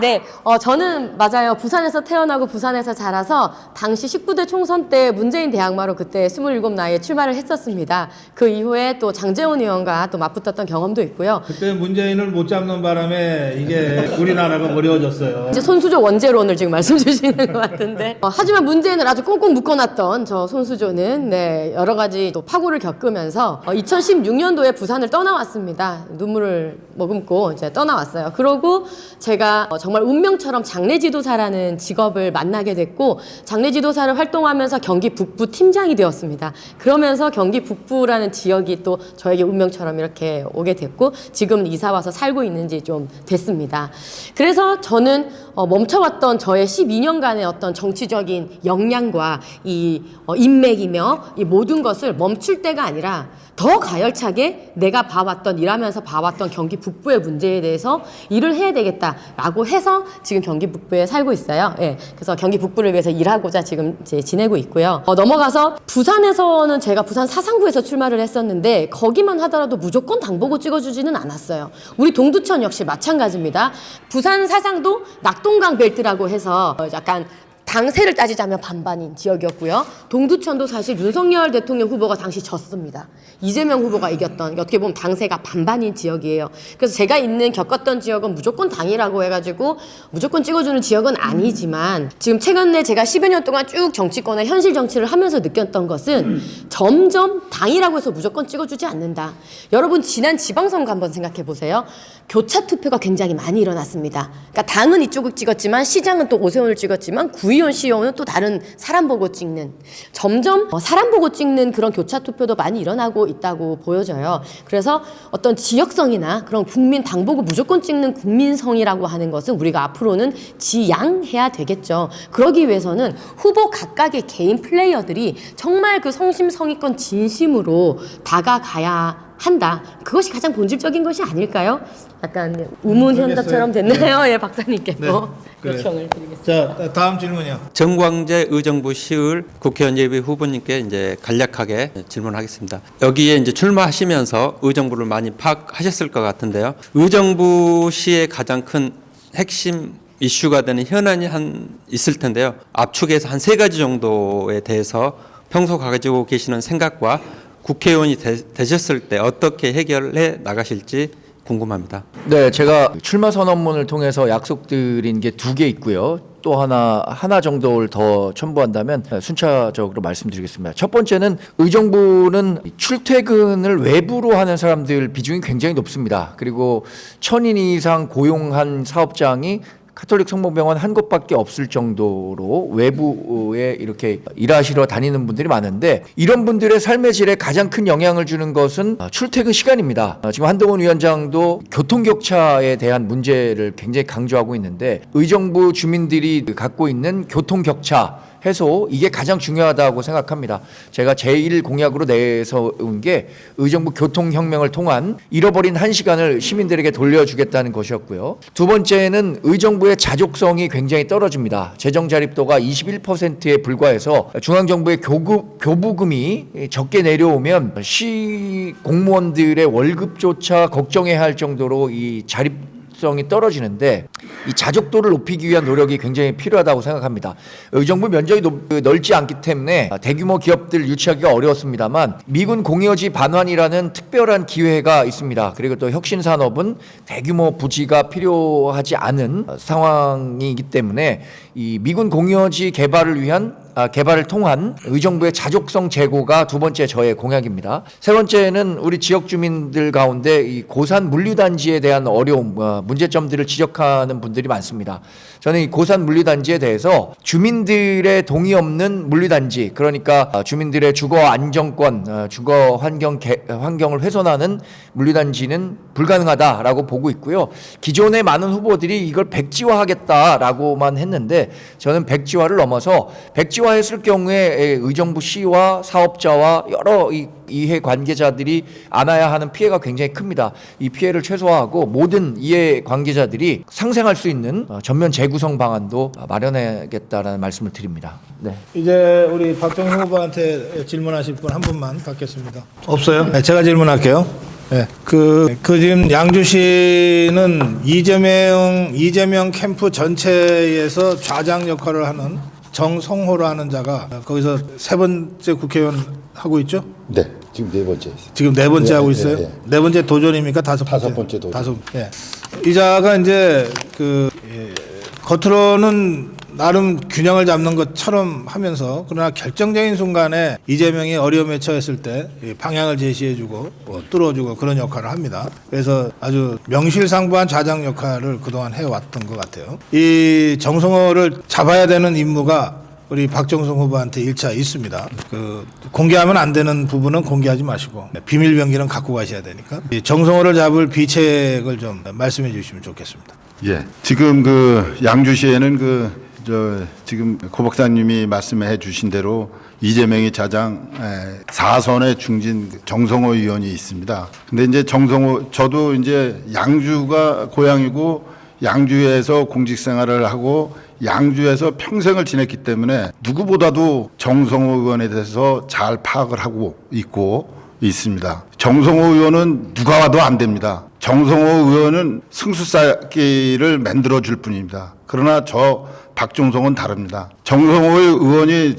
네. 저는 맞아요. 부산에서 태어나고 부산에서 자라서 당시 19대 총선 때 문재인 대항마로 그때 27 나이에 출마를 했었습니다. 그 이후에 또 장제원 의원과 또 맞붙었던 경험도 있고요. 그때 문재인을 못 잡는 바람에 이게 우리나라가 어려워졌어요. 이제 손수조 원제론을 지금 말씀 주시는 것 같은데. 하지만 문재인을 아주 꽁꽁 묶어놨던 저 손수조는 여러 가지 또 파고를 겪으면서 2016년도에 부산을 떠나왔습니다. 눈물을 머금고 이제 떠나왔어요. 그러고 제가 정말 운명처럼 장례지도사라는 직업을 만나게 됐고 장례지도사를 활동하면서 경기 북부 팀장이 되었습니다. 그러면서 경기 북부라는 지역이 또 저에게 운명처럼 이렇게 오게 됐고 지금 이사 와서 살고 있는지 좀 됐습니다. 그래서 저는 멈춰왔던 저의 12년간의 어떤 정치적인 역량과 이 인맥이며 이 모든 것을 멈출 때가 아니라 더 가열차게 내가 일하면서 봐왔던 경기 북부의 문제에 대해서 일을 해야 되겠다라고 해서 지금 경기 북부에 살고 있어요. 예. 그래서 경기 북부를 위해서 일하고자 지금 이제 지내고 있고요. 넘어가서 부산에서는 제가 부산 사상구에서 출마를 했었는데 거기만 하더라도 무조건 당보고 찍어주지는 않았어요. 우리 동두천 역시 마찬가지입니다. 부산 사상도 낙동강 벨트라고 해서 약간 당세를 따지자면 반반인 지역이었고요. 동두천도 사실 윤석열 대통령 후보가 당시 졌습니다. 이재명 후보가 이겼던 어떻게 보면 당세가 반반인 지역이에요. 그래서 제가 겪었던 지역은 무조건 당이라고 해가지고 무조건 찍어주는 지역은 아니지만 지금 최근에 제가 10여 년 동안 쭉 정치권의 현실 정치를 하면서 느꼈던 것은 점점 당이라고 해서 무조건 찍어주지 않는다. 여러분 지난 지방선거 한번 생각해 보세요. 교차 투표가 굉장히 많이 일어났습니다. 그러니까 당은 이쪽을 찍었지만 시장은 또 오세훈을 찍었지만 구의원, 시의원은 또 다른 사람 보고 찍는 점점 사람 보고 찍는 그런 교차 투표도 많이 일어나고 있다고 보여져요. 그래서 어떤 지역성이나 그런 국민 당 보고 무조건 찍는 국민성이라고 하는 것은 우리가 앞으로는 지양해야 되겠죠. 그러기 위해서는 후보 각각의 개인 플레이어들이 정말 그 성심성의껏 진심으로 다가가야 한다. 그것이 가장 본질적인 것이 아닐까요? 약간 우문현답처럼 됐나요? 예, 박사님께서 요청을 드리겠습니다. 자, 다음 질문이요. 정광재 의정부 시을 국회의원 예비 후보님께 이제 간략하게 질문하겠습니다. 여기에 이제 출마하시면서 의정부를 많이 파악하셨을 것 같은데요. 의정부시의 가장 큰 핵심 이슈가 되는 현안이 있을 텐데요. 압축해서 한 3가지 정도에 대해서 평소 가지고 계시는 생각과 국회의원이 되셨을 때 어떻게 해결해 나가실지 궁금합니다. 네, 제가 출마 선언문을 통해서 약속드린 게 2개 있고요. 또 하나 정도를 더 첨부한다면 순차적으로 말씀드리겠습니다. 첫 번째는 의정부는 출퇴근을 외부로 하는 사람들 비중이 굉장히 높습니다. 그리고 1000인 이상 고용한 사업장이 카톨릭 성모병원 한 곳밖에 없을 정도로 외부에 이렇게 일하시러 다니는 분들이 많은데, 이런 분들의 삶의 질에 가장 큰 영향을 주는 것은 출퇴근 시간입니다. 지금 한동훈 위원장도 교통격차에 대한 문제를 굉장히 강조하고 있는데, 의정부 주민들이 갖고 있는 교통격차 해소, 이게 가장 중요하다고 생각합니다. 제가 제1 공약으로 내세운 게 의정부 교통혁명을 통한 잃어버린 1시간을 시민들에게 돌려주겠다는 것이었고요. 두 번째는 의정부의 자족성이 굉장히 떨어집니다. 재정 자립도가 21%에 불과해서 중앙정부의 교부금이 적게 내려오면 시 공무원들의 월급조차 걱정해야 할 정도로 이 자립성이 떨어지는데, 이 자족도를 높이기 위한 노력이 굉장히 필요하다고 생각합니다. 의정부 면적이 넓지 않기 때문에 대규모 기업들 유치하기가 어려웠습니다만, 미군 공여지 반환이라는 특별한 기회가 있습니다. 그리고 또 혁신산업은 대규모 부지가 필요하지 않은 상황이기 때문에 이 미군 공여지 개발을 통한 의정부의 자족성 제고가 두 번째 저의 공약입니다. 세 번째는 우리 지역 주민들 가운데 이 고산 물류단지에 대한 어려움, 문제점들을 지적하는 분들이 많습니다. 저는 이 고산 물류단지에 대해서 주민들의 동의 없는 물류단지, 그러니까 주민들의 주거 안정권, 주거 환경을 훼손하는 물류단지는 불가능하다라고 보고 있고요. 기존의 많은 후보들이 이걸 백지화하겠다라고만 했는데, 저는 백지화를 넘어서 백지화했을 경우에 의정부 시와 사업자와 여러 이해 관계자들이 안아야 하는 피해가 굉장히 큽니다. 이 피해를 최소화하고 모든 이해 관계자들이 상생할 수 있는 전면 재구성 방안도 마련하겠다라는 말씀을 드립니다. 네. 이제 우리 박정희 후보한테 질문하실 분 한 분만 받겠습니다. 없어요? 네, 제가 질문할게요. 네, 지금 양주시는 이재명 캠프 전체에서 좌장 역할을 하는 정성호라는 자가 거기서 세 번째 국회의원 하고 있죠? 네, 지금 네 번째. 지금 네 번째 하고 있어요? 네. 네 번째 도전입니까? 다섯 번째 도전. 예. 이 자가 이제 겉으로는 나름 균형을 잡는 것처럼 하면서, 그러나 결정적인 순간에 이재명이 어려움에 처했을 때 방향을 제시해주고 뚫어주고 그런 역할을 합니다. 그래서 아주 명실상부한 좌장 역할을 그동안 해왔던 것 같아요. 이 정성호를 잡아야 되는 임무가 우리 박정성 후보한테 1차 있습니다. 공개하면 안 되는 부분은 공개하지 마시고 비밀 병기는 갖고 가셔야 되니까 이 정성호를 잡을 비책을 좀 말씀해 주시면 좋겠습니다. 예, 지금 양주시에는 지금 고 박사님이 말씀해 주신 대로 이재명이 좌장 4선의 중진 정성호 의원이 있습니다. 근데 이제 저도 이제 양주가 고향이고 양주에서 공직 생활을 하고 양주에서 평생을 지냈기 때문에 누구보다도 정성호 의원에 대해서 잘 파악을 하고 있습니다. 정성호 의원은 누가 와도 안 됩니다. 정성호 의원은 승수쌓기를 만들어 줄 뿐입니다. 그러나 박종성은 다릅니다. 정성호 의원이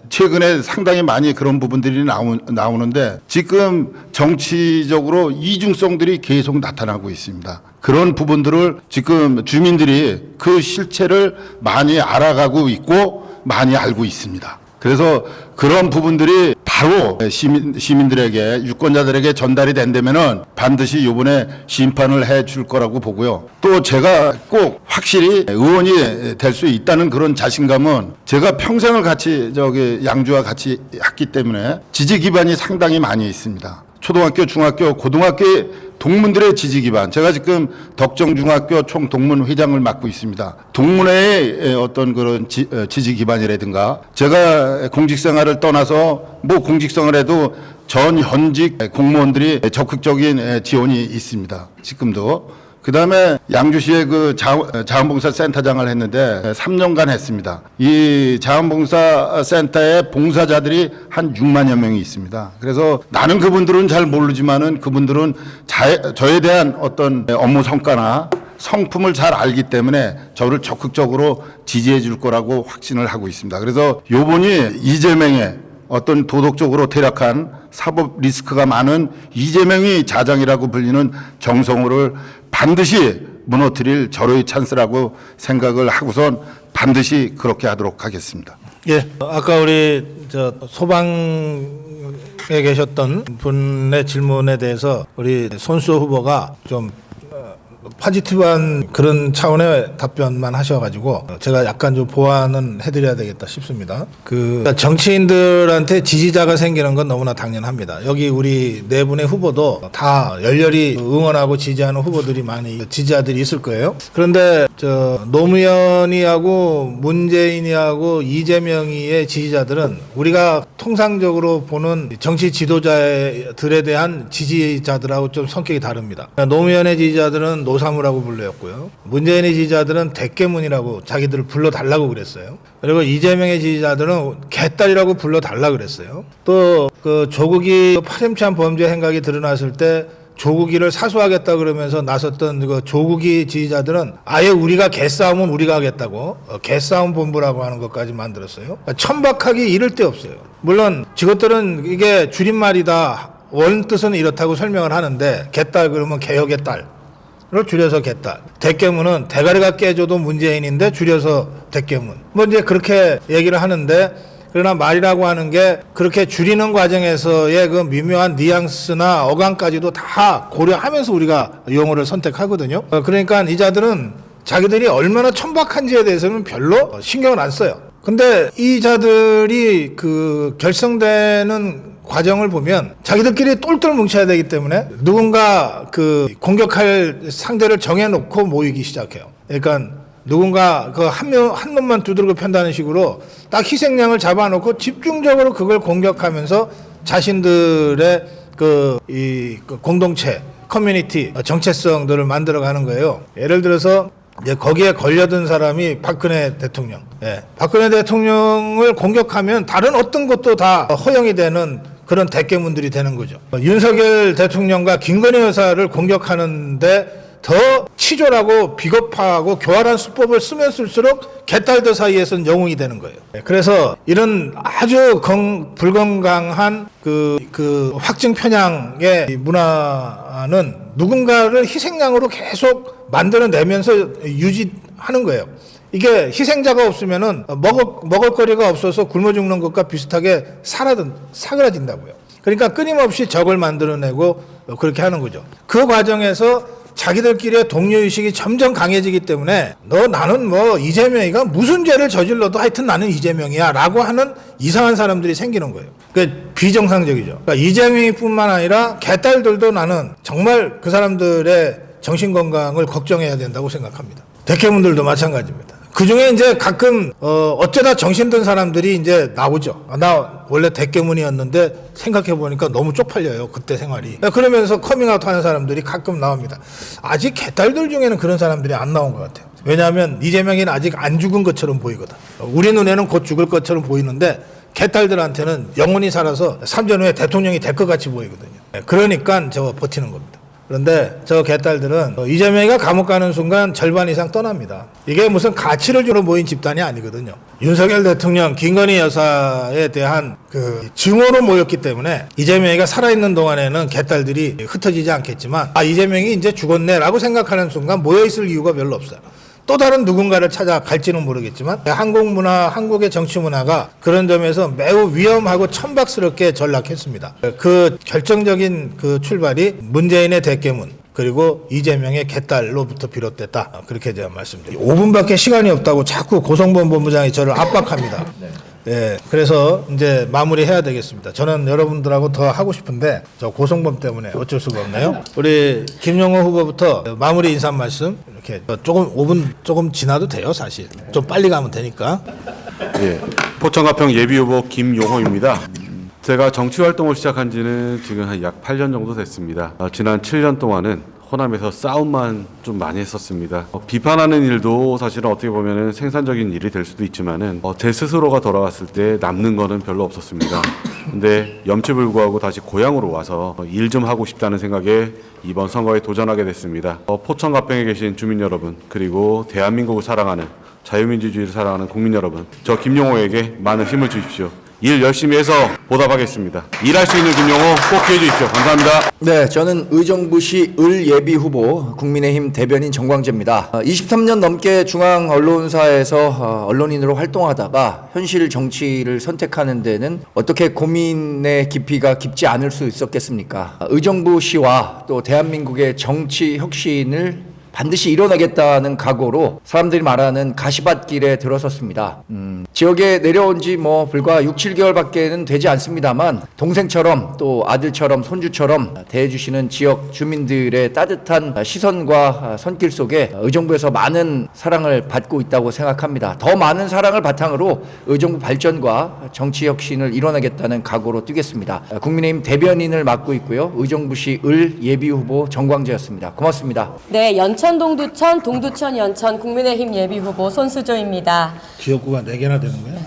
최근에 상당히 많이 그런 부분들이 나오는데, 지금 정치적으로 이중성들이 계속 나타나고 있습니다. 그런 부분들을 지금 주민들이 그 실체를 많이 알아가고 있고 많이 알고 있습니다. 그래서 그런 부분들이 바로 시민들에게, 유권자들에게 전달이 된다면은 반드시 이번에 심판을 해줄 거라고 보고요. 또 제가 꼭 확실히 의원이 될 수 있다는 그런 자신감은, 제가 평생을 같이 양주와 같이 했기 때문에 지지 기반이 상당히 많이 있습니다. 초등학교, 중학교, 고등학교 동문들의 지지 기반. 제가 지금 덕정중학교 총동문 회장을 맡고 있습니다. 동문회의 어떤 그런 지지 기반이라든가, 제가 공직생활을 떠나서 공직생활 해도 전 현직 공무원들이 적극적인 지원이 있습니다. 지금도. 그 다음에 양주시의 자원봉사 센터장을 했는데 3년간 했습니다. 이 자원봉사 센터의 봉사자들이 한 6만여 명이 있습니다. 그래서 나는 그분들은 잘 모르지만은 그분들은 저에 대한 어떤 업무 성과나 성품을 잘 알기 때문에 저를 적극적으로 지지해 줄 거라고 확신을 하고 있습니다. 그래서 요번이 이재명의 어떤 도덕적으로 퇴락한 사법 리스크가 많은 이재명이 좌장이라고 불리는 정성호를 반드시 무너뜨릴 절호의 찬스라고 생각을 하고선 반드시 그렇게 하도록 하겠습니다. 예, 아까 우리 소방에 계셨던 분의 질문에 대해서 우리 손수호 후보가 좀 포지티브한 그런 차원의 답변만 하셔가지고 제가 약간 좀 보완은 해드려야 되겠다 싶습니다. 정치인들한테 지지자가 생기는 건 너무나 당연합니다. 여기 우리 네 분의 후보도 다 열렬히 응원하고 지지하는 후보들이 많이 지지자들이 있을 거예요. 그런데 노무현이하고 문재인이하고 이재명이의 지지자들은 우리가 통상적으로 보는 정치 지도자들에 대한 지지자들하고 좀 성격이 다릅니다. 노무현의 지지자들은 노사무라고 불렸고요. 문재인의 지지자들은 대깨문이라고 자기들을 불러달라고 그랬어요. 그리고 이재명의 지지자들은 개딸이라고 불러달라고 그랬어요. 또 조국이 파렴치한 범죄 행각이 드러났을 때 조국이를 사수하겠다 그러면서 나섰던 조국이 지지자들은 아예 우리가 개싸움은 우리가 하겠다고 개싸움 본부라고 하는 것까지 만들었어요. 천박하기 이를 데 없어요. 물론 저것들은 이게 줄임말이다. 원뜻은 이렇다고 설명을 하는데 개딸 그러면 개혁의 딸을 줄여서 개딸. 대깨문은 대가리가 깨져도 문재인인데 줄여서 대깨문. 이제 그렇게 얘기를 하는데 그러나 말이라고 하는 게 그렇게 줄이는 과정에서의 그 미묘한 뉘앙스나 어감까지도 다 고려하면서 우리가 용어를 선택하거든요. 그러니까 이 자들은 자기들이 얼마나 천박한지에 대해서는 별로 신경을 안 써요. 근데 이 자들이 결성되는 과정을 보면 자기들끼리 똘똘 뭉쳐야 되기 때문에 누군가 공격할 상대를 정해놓고 모이기 시작해요. 그러니까 누군가 한 놈만 두드리고 편다는 식으로 딱 희생양을 잡아놓고 집중적으로 그걸 공격하면서 자신들의 공동체, 커뮤니티, 정체성들을 만들어가는 거예요. 예를 들어서 이제 거기에 걸려든 사람이 박근혜 대통령. 박근혜 대통령을 공격하면 다른 어떤 것도 다 허용이 되는 그런 대깨문들이 되는 거죠. 윤석열 대통령과 김건희 여사를 공격하는데 더 치졸하고 비겁하고 교활한 수법을 쓰면 쓸수록 개딸들 사이에서는 영웅이 되는 거예요. 그래서 이런 아주 불건강한 확증 편향의 문화는 누군가를 희생양으로 계속 만들어내면서 유지하는 거예요. 이게 희생자가 없으면은 먹을 거리가 없어서 굶어 죽는 것과 비슷하게 사그라진다고요. 그러니까 끊임없이 적을 만들어내고 그렇게 하는 거죠. 그 과정에서 자기들끼리의 동료의식이 점점 강해지기 때문에 나는 이재명이가 무슨 죄를 저질러도 하여튼 나는 이재명이야 라고 하는 이상한 사람들이 생기는 거예요. 그러니까 비정상적이죠. 그러니까 이재명이 뿐만 아니라 개딸들도 나는 정말 그 사람들의 정신건강을 걱정해야 된다고 생각합니다. 대깨문들도 마찬가지입니다. 그 중에 이제 가끔, 어쩌다 정신 든 사람들이 이제 나오죠. 나 원래 대깨문이었는데 생각해보니까 너무 쪽팔려요. 그때 생활이. 그러면서 커밍아웃 하는 사람들이 가끔 나옵니다. 아직 개딸들 중에는 그런 사람들이 안 나온 것 같아요. 왜냐하면 이재명이는 아직 안 죽은 것처럼 보이거든. 우리 눈에는 곧 죽을 것처럼 보이는데 개딸들한테는 영원히 살아서 3년 후에 대통령이 될 것 같이 보이거든요. 그러니까 버티는 겁니다. 그런데 저 개딸들은 이재명이가 감옥 가는 순간 절반 이상 떠납니다. 이게 무슨 가치를 주러 모인 집단이 아니거든요. 윤석열 대통령, 김건희 여사에 대한 증오로 모였기 때문에 이재명이가 살아있는 동안에는 개딸들이 흩어지지 않겠지만 이재명이 이제 죽었네라고 생각하는 순간 모여있을 이유가 별로 없어요. 또 다른 누군가를 찾아갈지는 모르겠지만 한국 문화, 한국의 정치 문화가 그런 점에서 매우 위험하고 천박스럽게 전락했습니다. 그 결정적인 출발이 문재인의 대깨문 그리고 이재명의 개딸로부터 비롯됐다. 그렇게 제가 말씀드립니다. 5분밖에 시간이 없다고 자꾸 고성범 본부장이 저를 압박합니다. 그래서 이제 마무리해야 되겠습니다. 저는 여러분들하고 더 하고 싶은데 저 고성범 때문에 어쩔 수가 없네요. 우리 김용호 후보부터 마무리 인사 말씀 이렇게 조금 5분 조금 지나도 돼요. 사실 좀 빨리 가면 되니까. 포천가평 예비후보 김용호입니다. 제가 정치 활동을 시작한 지는 지금 한 약 8년 정도 됐습니다. 지난 7년 동안은 호남에서 싸움만 좀 많이 했었습니다. 비판하는 일도 사실은 어떻게 보면은 생산적인 일이 될 수도 있지만은 제 스스로가 돌아왔을 때 남는 거는 별로 없었습니다. 근데 염치불구하고 다시 고향으로 와서 일 좀 하고 싶다는 생각에 이번 선거에 도전하게 됐습니다. 포천 가평에 계신 주민 여러분 그리고 대한민국을 사랑하는 자유민주주의를 사랑하는 국민 여러분, 저 김용호에게 많은 힘을 주십시오. 일 열심히 해서 보답하겠습니다. 일할 수 있는 김용호 꼭 기회해 주십시오. 감사합니다. 네, 저는 의정부시 을 예비 후보 국민의힘 대변인 정광재입니다. 23년 넘게 중앙 언론사에서 언론인으로 활동하다가 현실 정치를 선택하는 데는 어떻게 고민의 깊이가 깊지 않을 수 있었겠습니까? 의정부시와 또 대한민국의 정치 혁신을 반드시 이뤄내겠다는 각오로 사람들이 말하는 가시밭길에 들어섰습니다. 지역에 내려온 지 뭐 불과 6, 7개월밖에는 되지 않습니다만 동생처럼 또 아들처럼 손주처럼 대해주시는 지역 주민들의 따뜻한 시선과 손길 속에 의정부에서 많은 사랑을 받고 있다고 생각합니다. 더 많은 사랑을 바탕으로 의정부 발전과 정치 혁신을 이뤄내겠다는 각오로 뛰겠습니다. 국민의힘 대변인을 맡고 있고요. 의정부시 을 예비후보 정광재였습니다. 고맙습니다. 네, 연천 동두천, 동두천 연천 국민의힘 예비후보 손수조입니다. 지역구가 4개나 되는 거예요?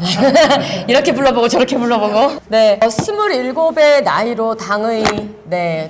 이렇게 불러보고 저렇게 불러보고. 네, 27의 나이로 당의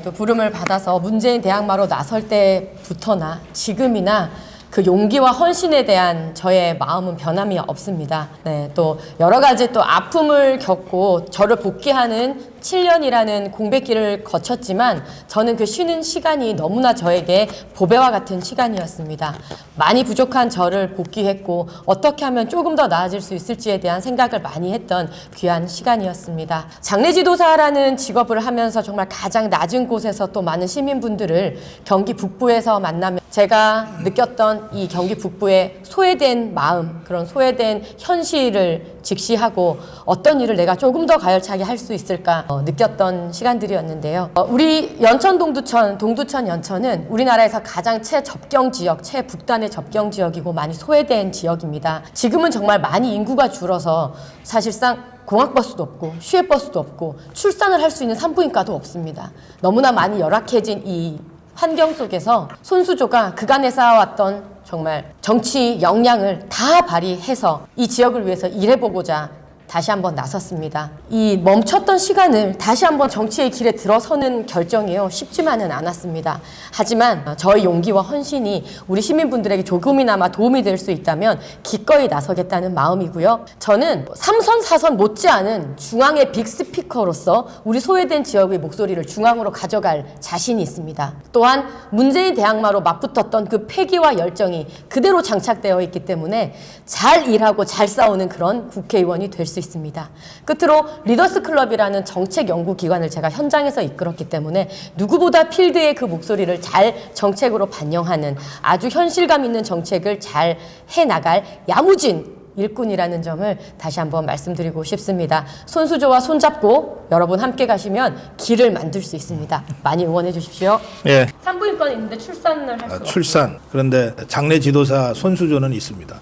또 부름을 받아서 문재인 대항마로 나설 때부터나 지금이나 그 용기와 헌신에 대한 저의 마음은 변함이 없습니다. 네, 또 여러 가지 또 아픔을 겪고 저를 복귀하는 7년이라는 공백기를 거쳤지만 저는 그 쉬는 시간이 너무나 저에게 보배와 같은 시간이었습니다. 많이 부족한 저를 복귀했고 어떻게 하면 조금 더 나아질 수 있을지에 대한 생각을 많이 했던 귀한 시간이었습니다. 장례지도사라는 직업을 하면서 정말 가장 낮은 곳에서 또 많은 시민분들을 경기 북부에서 만나며 제가 느꼈던 이 경기 북부의 소외된 마음, 그런 소외된 현실을 직시하고 어떤 일을 내가 조금 더 가열차게 할 수 있을까 느꼈던 시간들이었는데요. 우리 연천 동두천 연천은 우리나라에서 가장 최접경 지역, 최북단의 접경 지역이고 많이 소외된 지역입니다. 지금은 정말 많이 인구가 줄어서 사실상 공학버스도 없고 시외버스도 없고 출산을 할 수 있는 산부인과도 없습니다. 너무나 많이 열악해진 이 환경 속에서 손수조가 그간에 쌓아왔던 정말 정치 역량을 다 발휘해서 이 지역을 위해서 일해보고자 다시 한번 나섰습니다. 이 멈췄던 시간을 다시 한번 정치의 길에 들어서는 결정이요 쉽지만은 않았습니다. 하지만 저의 용기와 헌신이 우리 시민분들에게 조금이나마 도움이 될 수 있다면 기꺼이 나서겠다는 마음이고요. 저는 3선, 4선 못지않은 중앙의 빅스피커로서 우리 소외된 지역의 목소리를 중앙으로 가져갈 자신이 있습니다. 또한 문재인 대항마로 맞붙었던 그 패기와 열정이 그대로 장착되어 있기 때문에 잘 일하고 잘 싸우는 그런 국회의원이 될 수 있습니다. 끝으로 리더스 클럽이라는 정책 연구 기관을 제가 현장에서 이끌었기 때문에 누구보다 필드의 그 목소리를 잘 정책으로 반영하는 아주 현실감 있는 정책을 잘 해나갈 야무진 일꾼이라는 점을 다시 한번 말씀드리고 싶습니다. 손수조와 손잡고 여러분 함께 가시면 길을 만들 수 있습니다. 많이 응원해 주십시오. 예. 산부인과는 있는데 출산을 할 수가 없어요. 출산. 그런데 장례 지도사 손수조는 있습니다.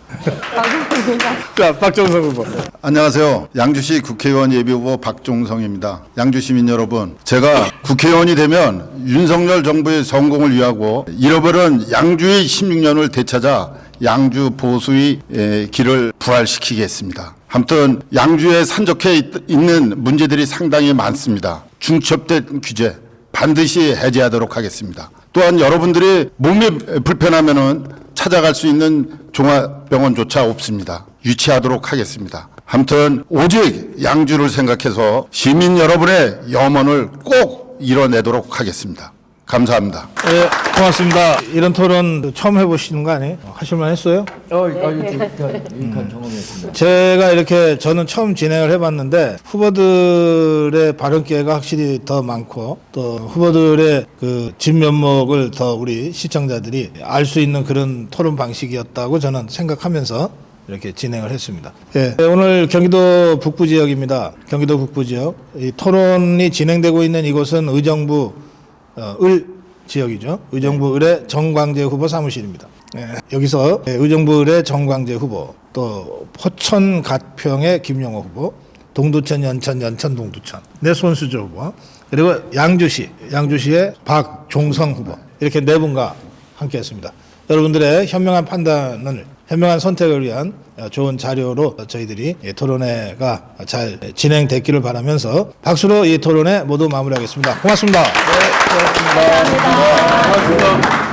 자, 박정성 후보. 안녕하세요. 양주시 국회의원 예비후보 박종성입니다. 양주 시민 여러분, 제가 국회의원이 되면 윤석열 정부의 성공을 위하고 잃어버린 양주의 16년을 되찾아 양주 보수의 길을 부활시키겠습니다. 아무튼 양주에 산적해 있는 문제들이 상당히 많습니다. 중첩된 규제 반드시 해제하도록 하겠습니다. 또한 여러분들이 몸이 불편하면은 찾아갈 수 있는 종합병원조차 없습니다. 유치하도록 하겠습니다. 아무튼 오직 양주를 생각해서 시민 여러분의 염원을 꼭 이뤄내도록 하겠습니다. 감사합니다. 예, 고맙습니다. 이런 토론 처음 해보시는 거 아니에요? 하실만 했어요? 유익한 경험이었습니다. 제가 이렇게 저는 처음 진행을 해봤는데 후보들의 발언 기회가 확실히 더 많고 또 후보들의 그 진면목을 더 우리 시청자들이 알 수 있는 그런 토론 방식이었다고 저는 생각하면서 이렇게 진행을 했습니다. 예, 오늘 경기도 북부 지역입니다. 경기도 북부 지역. 이 토론이 진행되고 있는 이곳은 의정부 을 지역이죠. 의정부 을의 정광재 후보 사무실입니다. 예, 여기서 의정부 을의 정광재 후보, 또 포천 가평의 김용호 후보, 동두천 연천 동두천 내 손수조 후보, 그리고 양주시의 박종성 후보, 이렇게 네 분과 함께했습니다. 여러분들의 현명한 판단을, 현명한 선택을 위한 좋은 자료로 저희들이 토론회가 잘 진행됐기를 바라면서 박수로 이 토론회 모두 마무리하겠습니다. 고맙습니다. 고맙습니다.